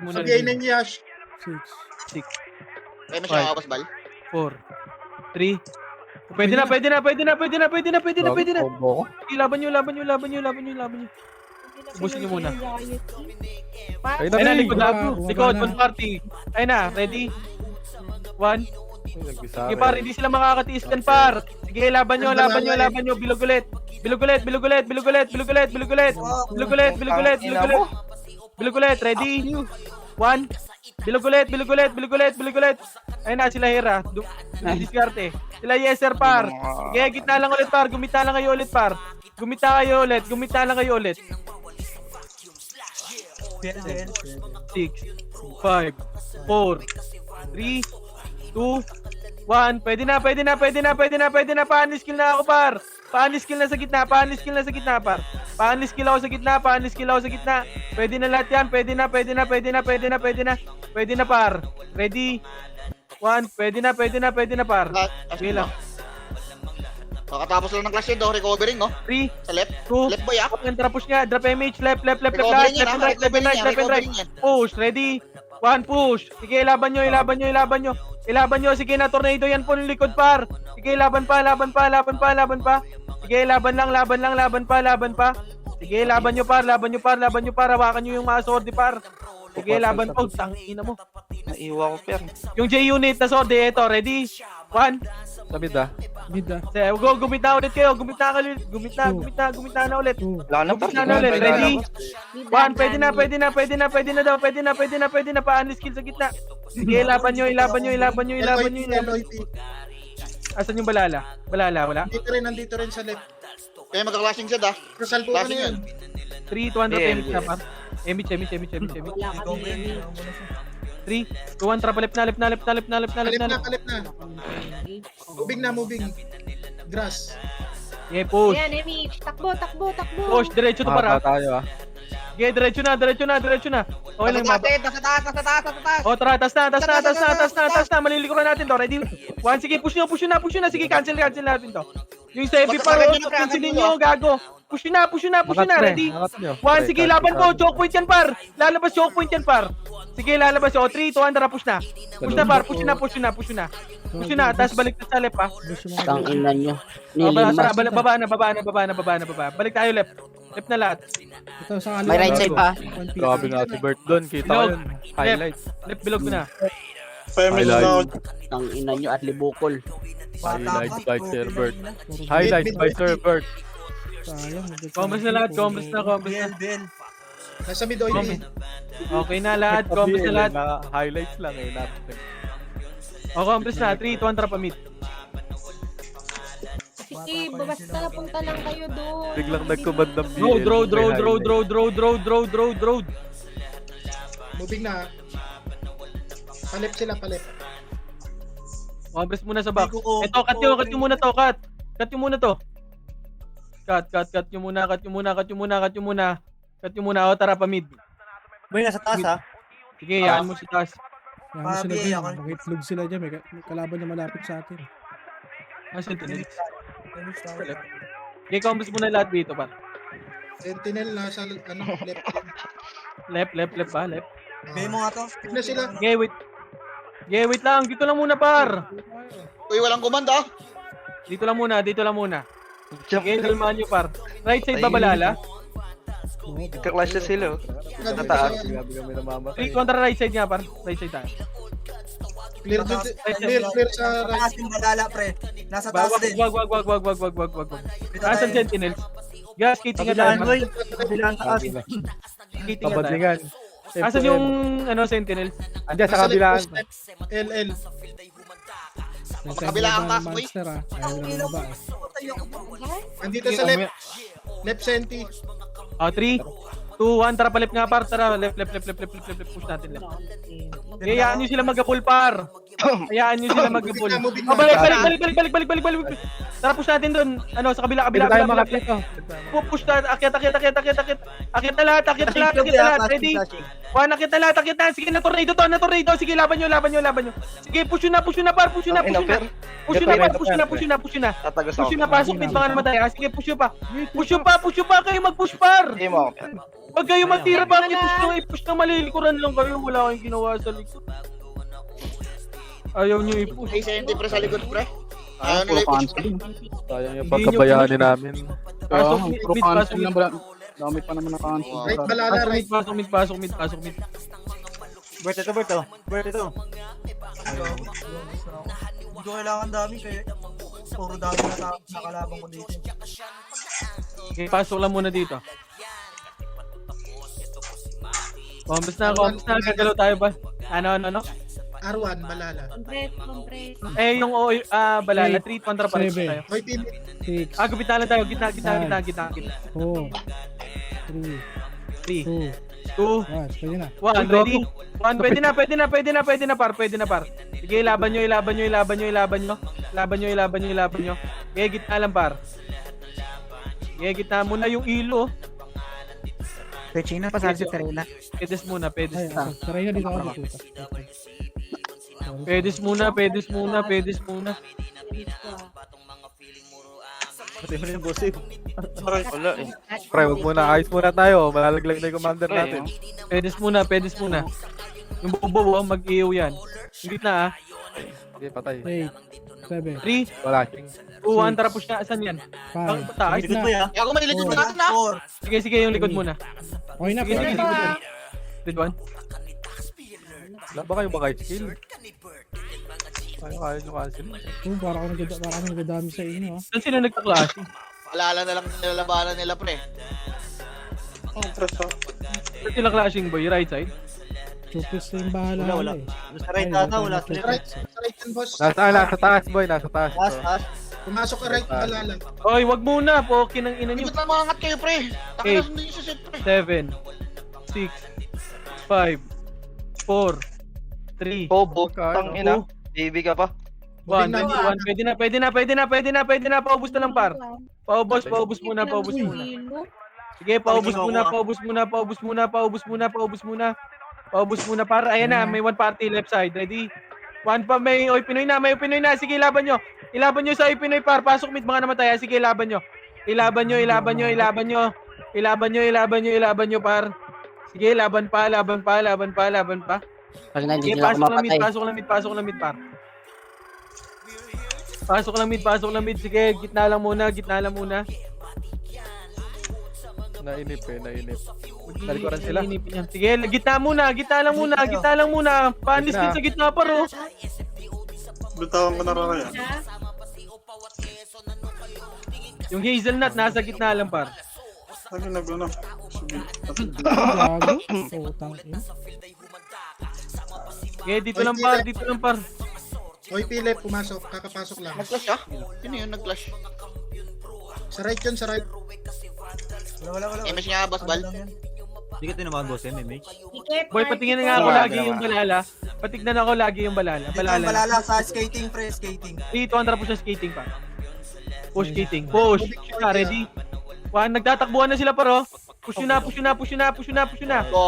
muna. Sabihin ng Yash. 6, Kaya may siya ako, Bal. 4, 3. Pwede na. Combo ko. Laban nyo. Ubusin nyo muna. Ayun Ayun na, na, likod wala, na. wala Likod, na. one party. Ayun na, ready? 1. Sige par, hindi sila makakatiis kan par. Sige, laban nyo. Bilog ulit. Ready? 1. Bilog ulit. Ayun na, sila Hera. Diskarte. Sila Yeser par. Sige, gitna lang ulit par. Gumita lang kayo ulit par. 6, 5, 4, 3, 2, 1. Pwede na. Panis kill na ako, par. Panis kill na sa gitna, par. Panis kill ako sa gitna. Pwede na lahat yan. Pwede na, par. Ready? 1. Pwede na, par. Sige lang. Kakatapos lang ng clash yun, recovering, no? 3, Sa left. 2, Left, boy, ah. Tara, push nga. Drop image. Left, Recovering yan, ah. left and right. Recovering yan. Push, ready? 1, push. Sige, laban nyo. Sige na, tornado yan po ng likod, par. Sige, laban pa. Sige, laban pa. Sige, laban nyo, par. Hawakan nyo yung mga sword, par. Sige, laban pa. Tangina mo. Naiwa ko, per. Yung J-unit na sword, ito. Ready? 1. Sabid ah. Mid ah. Go, gumit na ulit kayo. Gumit na na ulit. 2. Wala na, par. Gumit na ulit. Ready? 1. Pwede na. Pa-unless kill sa gitna. Sige, laban nyo. LOIP. Asan yung balala? Wala. Nandito rin sa left. Kaya magka-clashing siya, ah. Kasal po ka na Clashing yan. 3, 200 Yeah, damage na, par. Image. Wala kami. 3, 2, 1, trap, left na. Kalip na. Moving. Grass. Yeah, push. Ayan, Emich. Takbo. Push, diretso to, para. Tayo ah. Okay, diretso na. Okay lang, mapa. Nasa taas. Oh, tara, taas na. Malilikuran natin to. Ready? 1, sige, push nyo na. Sige, cancel natin to. Yung sa FB pa, cancelin nyo, gago. Push nyo na. Ready? 1, sige, laban po. Choke point yan, par. Lalabas choke point yan, par. Sige, lalabas. 3, 2, 1, tara, push na. Par. Push na. Tapos balik na sa left, ha. Tangina nyo. Tara, baba na. Balik tayo left. Left na lahat. Ito sa May right side pa. Grabe na si Bert doon. Kita ko yun. Highlight. Left bilog ko na. 5 minutes Highlight. na ako. Tangina nyo at libukol. Highlights by Sir Bert. Puro Highlights by Sir Bert. sayang. Combos na lahat, combos na, combos na. Bel. Nasa mid oil Combos. eh. Okay na lahat, combos na lahat. Highlights lang eh. O, combos na, 3, 2, 1, trap mid. Sige, basta punta lang kayo doon. Biglang nagkumand ng BL. Road, road, road, road, road, road, road, road, road, road. Moving na. Palip sila, palip. Combos muna sa box. Hindi ko- Ito, cut nyo muna to, cut. Cut nyo muna to. Cut nyo muna, cut nyo muna, cut nyo muna, cut nyo muna. Cut nyo muna, o tara pa mid. Boy, nasa taas ha. Sige, yan mo si taas. Yan mo sila Pabi, dyan. ako- Mag-itlog sila dyan. May kalaban na malapit sa atin. Ah, Sentinel. Finish tayo. Okay, combos muna lahat dito, par. Sentinel nasa ano, left. Left ba? Left. Bigay mo nga to. Na sila. Okay, wait. Okay, wait lang. Dito lang muna, par. Uy, walang kumanda. Dito lang muna. Jump. Okay, kalmahan nyo, par. Right side ba balala? Nagka-clash na sila. Nandito taas. sa- Grabe kami namamatay. 3 kontra right side nga, par. Right side tayo. Clear sa right. Taas yung balala, pre. Nasa taas din. Wag. Dito Nasaan tayo. Sentinels? Gas, skating nga Kabilaan, tayo. boy. Kabilaan taas. Skating nga tayo. Pabadlingan. Nasaan yung, Sentinels? Andiyan sa Nasa kabilaan. left, LL. Kabila ang taas, boy. Monster ha. Ayaw na ba eh. Nandito Sige, sa left. Left senti. 3, 2, 1. Tara, palip nga, par. Tara, left. Push natin left. Hayaan nyo sila mag-pull, par. Hayaan nyo sila mag-pull. Moving na. Oh, balik. Tara, push natin doon. Ano, sa kabila. Dito tayo makapit to. Push na. Akyat. Akyat na lahat. Ready? One, akyat na lahat. Sige, na tornado to. Sige, laban nyo. Sige, push nyo na, par. Push nyo na. Tatagos Push ako. nyo na, pasok din baka namatay. Sige, push nyo pa. Kayo mag-push, par. Hindi mo. Pag kayo magtira, parang i-push na malilikuran lang kayo. Wala kayong ginawa sa likod. Ayaw nyo i-push. May senti pre sa likod pre. Ayaw nila i-push pre. Sayang yung pagkabayani namin. Pasok mid. Dami pa naman naka-cancel. Right, balala, right. Pasok mid. Bert, ito, Bert, oh. Bert, ito. Hindi ko kailangan dami kaya puro dami na nakalabang ko dito. Okay, pasok lang muna dito. Combos na. Gagalaw tayo ba? Ano? R1, balala. Compress. Eh, yung balala, 3 kontra pa rin 7. tayo. Hoy, team. 6, Gupit na lang tayo. Gitna. 4, 3, 2, 2, 1. Pwede na. 1, ready? 1, pwede na par. Sige, laban nyo. Sige, gitna lang par. Sige, gitna muna yung ilo. Pechina, pasal si Terena. Pedes muna. Ay, saray na dito ako dito. Pedes muna. Pati mo na yung bossing. Wala eh. Pre, wag muna. Ayos muna tayo. Malalaglag na yung commander natin. Pedes muna. Yung bobo, mag-iiw yan. Yung gitna, Hindi, patay. 8, 7, 3, Wala. 2, 1, tara push na. Saan yan? 5. Taas. Likod, boy, ha. Eh, ako may likod Oh. na natin na. 4. Sige, yung likod muna. Okay na, pwede na. Lead 1. Wala ba kayong bakay skill? Kaya nyo cancel. Para ako nagdadami sa inyo ha. Saan sila nagka-clash? Alala na lang nilalabanan nila pre. Saan sila clashing boy? Right side? Chupis na yung bahala. Wala. eh. Sa right ata, wala sa left. Right, sa right yan, boss. Nasa taas, boy. Nasa taas. Taas, taas. Pumasok ka right, balala. Oy, wag muna. Pokin ang ina nyo. Ibig na maangat kayo pre. Taka na sundin nyo sa set pre. 7, 6, 5, 4, 3, Bobo. Tang ina. Baby ka pa. 1. Pwede na. Paubos na lang par. Paubos muna. Sige, paubos muna para. Ayan na, may one party left side. Ready? One pa, may Oy Pinoy na. Sige, ilaban nyo sa Oy Pinoy par. Pasok mid mga namatay. Sige, ilaban nyo par. Sige, laban pa. Kasi na, hindi Sige, nila ako mapatay. pasok lang mid par. Pasok lang mid. Sige, gitna lang muna. Nainip. Talikuran sila. Sige, gitna lang muna. Panis din sa gitna pa ro. Bitawan ko na rin yan. Yung hazelnut, nasa gitna lang, par. Ano nag-ano? Gago. Putang ina. Okay, dito lang, par. Dito lang, par. Oy, Philip, pumasok. Kakapasok lang. Nag-clash siya? Sino yun nag-clash? Sa right yun, sa right. Wala. Image niya, boss Bal. Ano lang yan? Hindi ka tinamaan boss, MMH. Boy, patingin nga ako lagi yung balala. Patignan ako lagi yung balala. Dito ang Balala. balala sa skating, pre, skating. Dito, andra po siya skating pa. Push skating. Push. Ready? One, nagtatakbuhan na sila, paro. Push yun na. Gago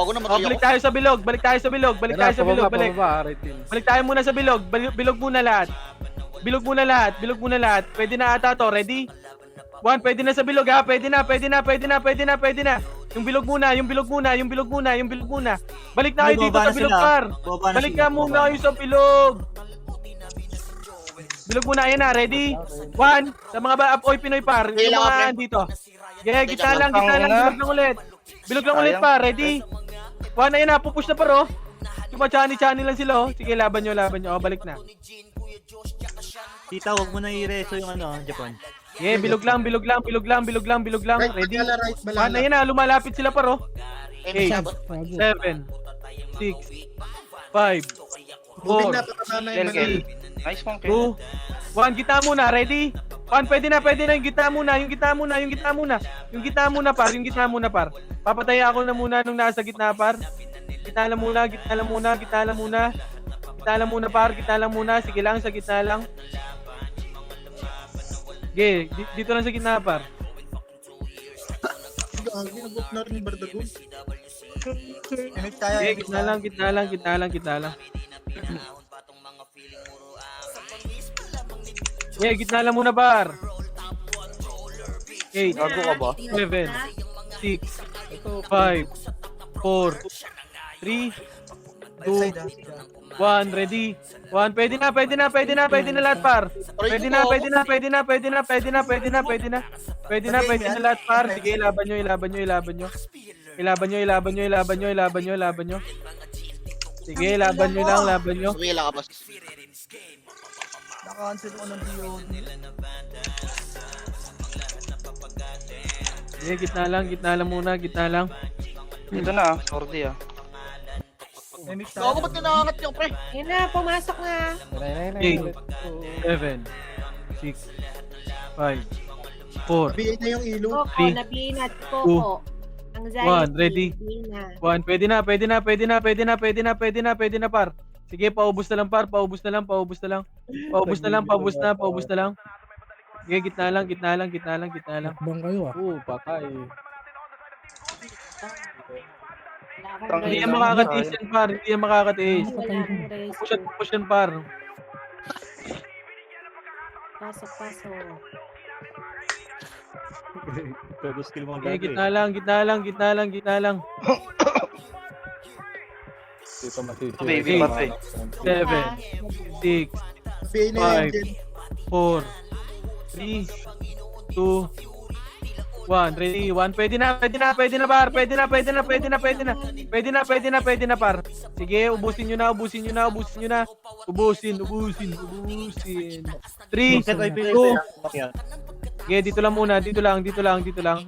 naman Oh, tayo balik ako. tayo sa bilog. Balik. Balik. Pababa, Retin. Balik tayo muna sa bilog. Bilog muna lahat. Bilog muna lahat. Pwede na ata to. Ready? One, pwede na sa bilog ha. Pwede na. Yung bilog muna. Balik na kayo dito sa bilog, par. Balik ka muna kayo sa bilog. Bilog muna, ayan na. Ready? One, sa mga Apoy Pinoy, par. Yung Kailangan, mga pre. andito. Yeah, gitna lang. Bilog lang ulit, par. Ready? One, ayan na. Pupush na, par, oh. Chani lang sila, oh. Sige, laban nyo. Oh, balik na. Tita, huwag mo na i-reso yung Japan. Yeah, bilog lang. Right, Ready? balala, right, One, balala. ayan na. Lumalapit sila, par, oh. Image niya, boss. Gago. 7, 6, 5, Moving 4, na, pababa na yung Kel. balala. Nice monkey. 2, 1, gitna muna, ready? 1, pwede na, yung gitna muna, par. Papataya ako na muna nung nasa gitna, par. Gitna lang muna, par. Sige lang, sa gitna lang. Okay, dito lang sa gitna, par. Gago, nag-book na rin yung Bardagon. Image tayo. Okay, image gitna tayo. lang. Okay, gitna lang muna, par. 8, Gago ka ba? 7, 6, 5, 4, 3, Left side, ha. 1, ready? 1, pwede na lahat, par. Pwede na lahat, par. Sige, ilaban nyo. Sige, laban nyo. Sumila ka, boss. Naka-cancel ko ng DOD. Sige, gitna lang muna. Dito na, sordi ah. Image tayo. Gago, ba't nangangat yung pre? Yun na, pumasok na. 8, 7, 6, 5, 4, BA na yung ilo. Coco, Three, nabinat. Coco. Anxiety. 1, ready? Bina. 1, pwede na, par. Sige, paubos na lang, par. Paubos na lang. Sige, gitna lang. Takbang kayo ah. Patay. Hindi yan makakatiis yan, par. Hindi yan makakatiis. Wala akong resto. Push yan, par. Pasok. Todo skill mo Okay, gitna lang. Dito masisi. Baby, patay. 7, 6, BA na yung Five. engine. 4, 3, 2, 1, ready? 1, pwede na, par. Pwede na, par. Sige, ubusin nyo na. Ubusin. 3, 2, sige, dito lang muna.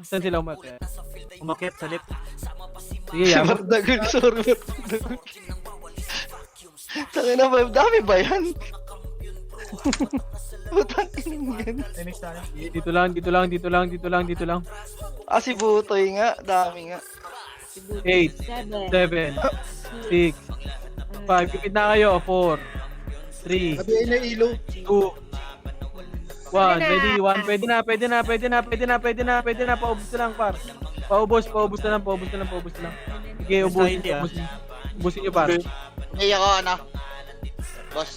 Saan sila umakyat? Umakit sa left. Sige, yan. Bardagon, sorry. Tangin na ba? Dami ba yan? Putang ina yan. Image tayo. Dito lang. Ah, si Butoy nga. Dami nga. 8, 7. 7, 6, 5, kapit na kayo. 4, 3, BA na yung ilo. 2, 1, ready? 1, pwede na. Paubos na lang, par. Paubos na lang. Sige, ubusin nyo, par. Hindi ako, boss.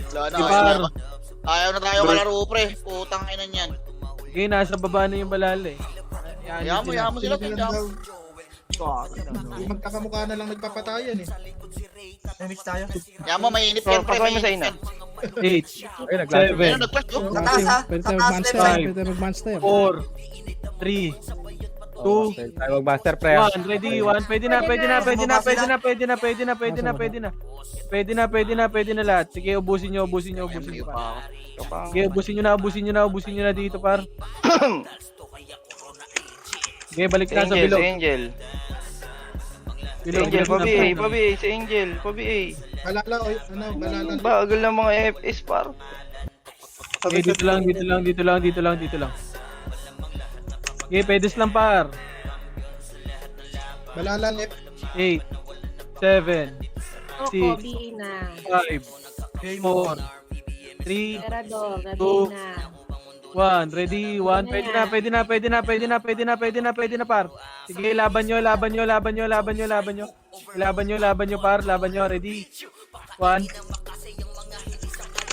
Wala na, Sige, par. ayaw na tayo kalaro, pre. Putang ina niyan. Sige, nasa baba na yung balala eh. Hayaan mo sila, tingnan. Yung magkakamukha na lang nagpapatayan eh. Image tayo. Hayaan mo, mainit yan, pre. Pasaway mo sa ina. 8, Ay, naglalag. 7, Ano, nag-flash, oh? Sa taas, ha? Pwede Sa tayo taas, mag-monster. left side. Pwede tayo mag-monster. 4, 3, Two. Tayo mag-master pre. ah. 1, ready, 1, pwede na, pwede na, pwede na, pwede na, pwede na, pwede na, pwede na, pwede na. Pwede na, pwede na, pwede na lahat. Sige, ubusin nyo, ubusin nyo, ubusin nyo. Sige, ubusin nyo na, ubusin nyo na, ubusin nyo na dito, par. Sige, balik na sa Angel, bilog. si Angel. Bilog, Angel, bilog pabi na, A, pabi A, si Angel, pabi A. Balala, oy, ano, balala. Bagal ng mga FS par. Okay, dito lang, dito lang, dito lang, dito lang, dito lang. Okay, pwede lang, par. Balala, left. 8, 7, Coco, Six. BA na. 5, 4, 3, Terador, ready Two. na. 1, ready, 1, pwede na, pwede na, pwede na, pwede na, pwede na, pwede na, pwede na, par. Sige, laban nyo, laban nyo, laban nyo, laban nyo, laban nyo. Laban nyo, laban nyo, par, laban nyo, ready. 1.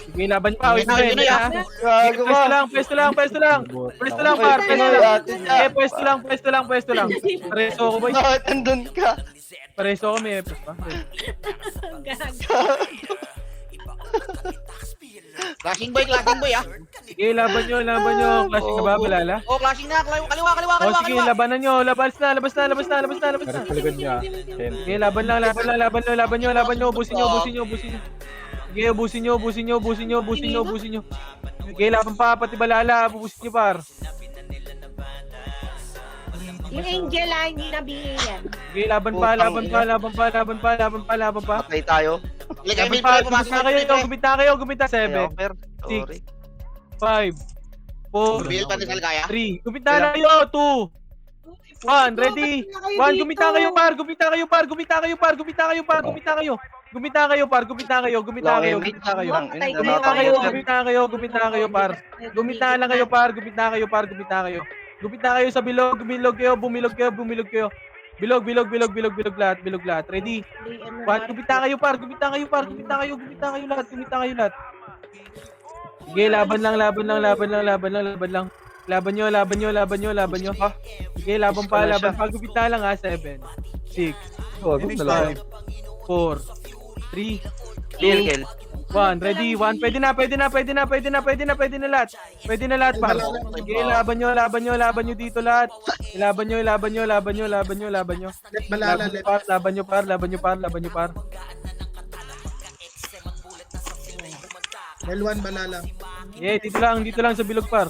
Sige, laban nyo, wait na, Yun na, ha. Gago Pwesto ba? lang, pwesto lang, pwesto lang. Pwesto lang, par, pwesto lang. Eh, pwesto lang, pwesto lang, pwesto lang. Pareso ko, boy. Bakit andun ka? Pareso ko, may epos pa. Gago. Clashing boy ah. Sige, laban nyo, laban nyo. Clashing na ba, balala? Oh, clashing na. Kaliwa, kaliwa, O, kaliwa, sige, kaliwa. labanan nyo, labas na, labas na, labas na, labas na, labas na. Sa likod niya. Sige, laban lang, laban lang, laban lang, laban nyo, laban nyo, ubusin nyo, ubusin nyo, ubusin nyo. Sige, ubusin nyo, ubusin nyo, ubusin nyo, ubusin nyo, ubusin nyo. Sige, laban pa, pati balala, ubusin nyo, par. Yung Angel hindi na BA yan. Sige, laban pa, laban pa, laban pa, laban pa, laban pa, laban pa. Patay tayo. Ilagay Laban mo pa, yung pumasok gumita na kayo, kayo. gumita kayo, gumita. 7, Offer. Sorry. 5, 4, Bill pa din sa ligaya. 3, gumita na kayo, 2, 1, ready. 1, gumita kayo, par, gumita kayo, par, gumita kayo, par, gumita kayo, par, gumita kayo. Gumita kayo, par, gumita kayo, gumita kayo, gumita kayo. Gumita kayo, gumita kayo, gumita kayo, par. Gumita lang kayo, par, gumita kayo, par, gumita kayo. Gumita kayo sa bilog, bilog kayo, bumilog kayo, bumilog kayo. Bilog, bilog, bilog, bilog, bilog lahat, bilog lahat. Ready? 1, gumita kayo, par, gumita kayo, par, gumita kayo, gumita kayo lahat, gumita kayo lahat. Sige, laban lang, laban lang, laban lang, laban lang, laban lang. Laban nyo, laban nyo, laban nyo, laban nyo. Ha? Sige, laban pa, laban pa. Gumita lang ha, 7, 6, 5, 4, 3, Kill, kill. 1, ready, 1, pwede na, pwede na, pwede na, pwede na, pwede na, pwede na lahat. Pwede na lahat, par. Sige, laban nyo, laban nyo, laban nyo dito lahat. Laban nyo, laban nyo, laban nyo, laban nyo, laban nyo. Left, balala, Laban nyo, left. par, laban nyo, par, laban nyo, par, laban nyo, par. L1, balala. Yeah, dito lang sa bilog, par.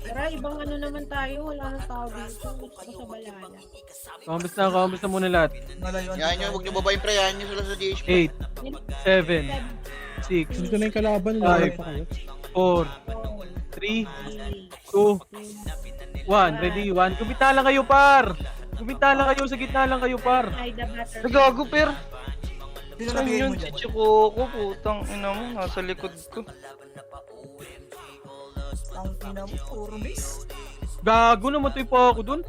Tara, ibang ano naman tayo. Wala nang tao dito. Gusto ko sa balala. Kamusta muna lahat. Malayuan. Yan yun, huwag nyo babayin pre. Yan yun sila sa GHP. 8, 7, 6, Dito na yung kalaban. Five. Lalo pa kayo. 4, 3, 2, 1. Ready? 1. Gumita lang kayo, par. Gumita lang kayo. Sa gitna lang kayo, par. Ay, the butter. Nagago, per. Sino Saan nabigay yun mo si dyan? Chikoko? Putang ina mo, nasa likod ko. Ang ina mo, puro miss. Gago naman to po ako dun.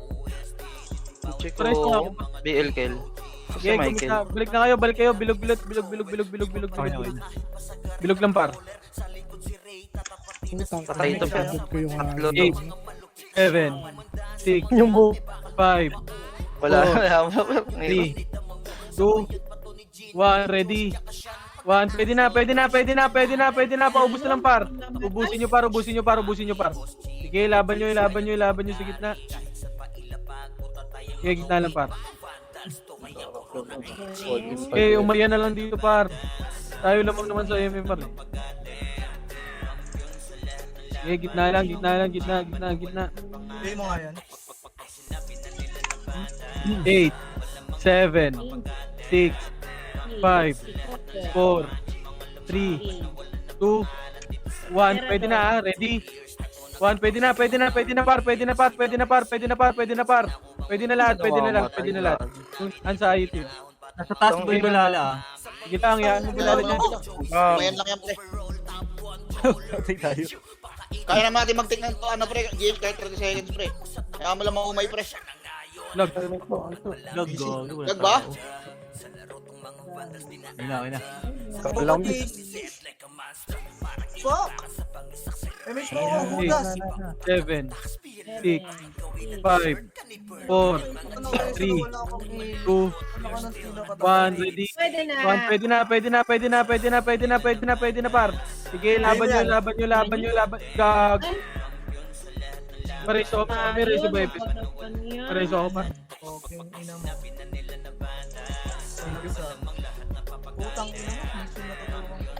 Pares na ako. Chikoko. BL kill. Si Yeah, Michael. gumita. Balik na kayo, balik kayo. Bilog, bilog, bilog, bilog, bilog, bilog, bilog, bilog, bilog. Bilog lang, par. Putang Patay ito, ina, pero. sabot ko yung Tatlo. 8, 7, 6, Yung buhok. 5, Wala Oh. na. 3, 2, 1, ready. 1, pwede na, pwede na, pwede na, pwede na, pwede na, paubos na lang, par. Ubusin nyo, par, ubusin nyo, par, ubusin nyo, par. Sige, laban nyo, laban nyo, laban nyo sa gitna. Sige, gitna lang, par. Okay, umaya na lang dito, par. Tayo lamang naman sa MMR. Okay, gitna lang, gitna lang, gitna, gitna, gitna. Bigay mo nga yan. 8, 7, 6, 5, 4, 3, 2, 1. Pwede na, ha? Ready? 1, pwede na, pwede na, pwede na, par, pwede na, par, pwede na, par, pwede na, par, pwede na, par. Pwede na lahat, pwede na lahat, pwede na lahat. Ansa ayutin. Nasa taas ba yung balala ah? Sige lang, yan. Ano bilala dyan? Mayan lang yan pre. Patay tayo. Kaya naman natin mag-take ng ano pre. GH kahit 30 seconds pre. Kaya mo lang maumay pre. Lag. Lag go. Lag ba? Ayun na. Kabilang Fuck! MH mo ako, butas. 7, 6, 5, 4, 3, 2, 1, ready. Pwede na, par. Sige, laban nyo. Gag. Pareso ako, may reso ba, Epis? Pareso ako, par. Okay, ina mo. Thank you, sir. Putang ina mo, hindi sila natutulungan.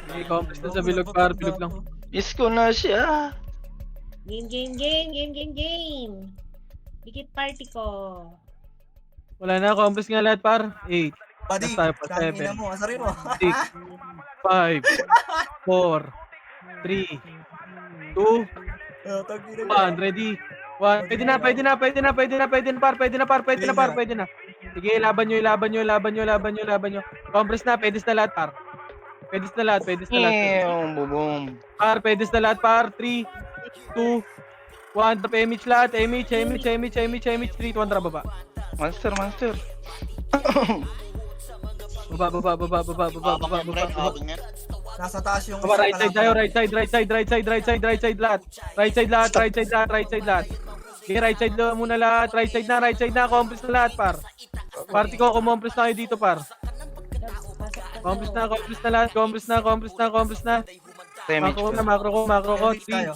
Okay, compass na sa bilog, par. Bilog lang. Isko na siya. Game. Dikit party ko. Wala na, compass nga lahat, par. 8, Buddy, Basta pa, tangina seven. mo, asarin mo. 6, 5, 4, 3, 2, Tangina mo. 1, ready. 1, pwede na, par. Sige, laban nyo. Compress na, pwede na lahat, par. Pwede na lahat. Bubong. Par, pwede na lahat, par. 3, 2, 1, tap image lahat. Image, 3, 2, 1, tara, baba. Monster. Baba. Nasa taas yung Baba, right isa side tayo, right side lahat. Right side lahat. Okay, right side lang muna lahat. Right side na, compress na lahat, par. Party ko, kumompress na kayo dito, par. Compress na. Damage ko. Macro ko. Damage tayo.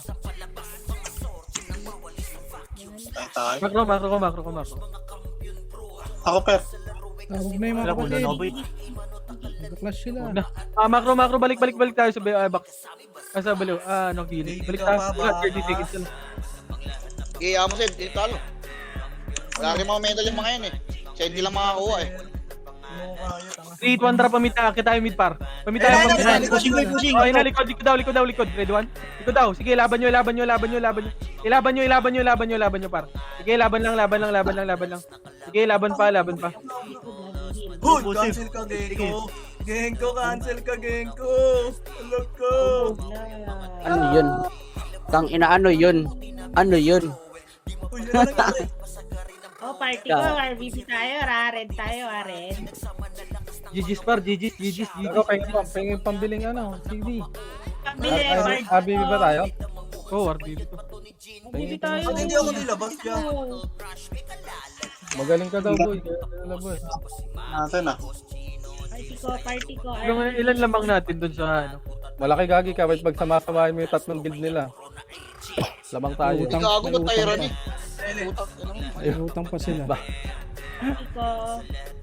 Macro ko. Ako, per. Huwag na yung mga Wala ko kapatid. na, boy. Nag-clash sila. Macro, balik tayo sa box. Sa baliw. Gilid. Balik tayo. 30 seconds lang. Kaya mo, Seb. Dito talo. Wala rin mga medal yung mga yan eh. Siya hindi lang makakuha eh. Ano kayo, tanga. 3, 2, 1, drop, pamita tayo mid par. Pamita Ayun, tayo. ayun, Pushing. Okay na, likod daw. Ready, 1? Likod daw. Sige, laban nyo, par. Sige, laban lang. Sige, laban pa. Hoy, cancel ka, Genko. Cancel ka, Genko. Alag ko. Ano yun? Ano yun? Uy, yun na nangyari. Oh, party ko. RBC tayo. Red tayo. Red. GG's par, GG's. Ako, pengin pambiling CD. Pambili, party ko. ABB ba tayo? Oh, RBB to. Pambili tayo. Ba't hindi ako nilabas siya? Magaling ka daw, boy. Natin ah. Party ko. Ilan lamang natin dun sa ano? Malaki gagi ka, wait magsama-samahin mo yung tatlong guild nila. Lamang tayo. Utang. Gago ba tayo rin eh? May utang pa sila. Party ko.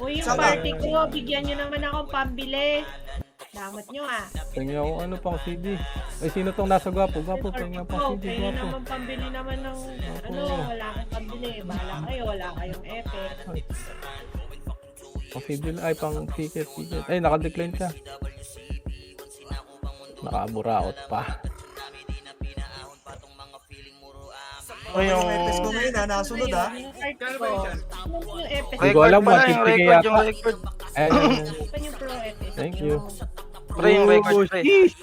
Uy, yung Sama. party ko. Bigyan nyo naman akong pambili. Damat nyo ah. Pengi ako pang CD. Ay, sino tong nasa gwapo? Gwapo, pengi ako pang CD, Kayo gwapo. naman pambili naman ng wala kang pambili. Bahala kayo, wala kayong epe. Pang CD na, ay, pang ticket. Ay, naka-decline siya. Nakaburaot pa. Okay, yung epes ko ngayon ha, nakasunod ha. Yung party ko. Yung epe. Hindi ko alam, Record pala, 150 yung yata. record. Ay, Yung pro epe. thank you. Pre, yung record, pre. Sheesh!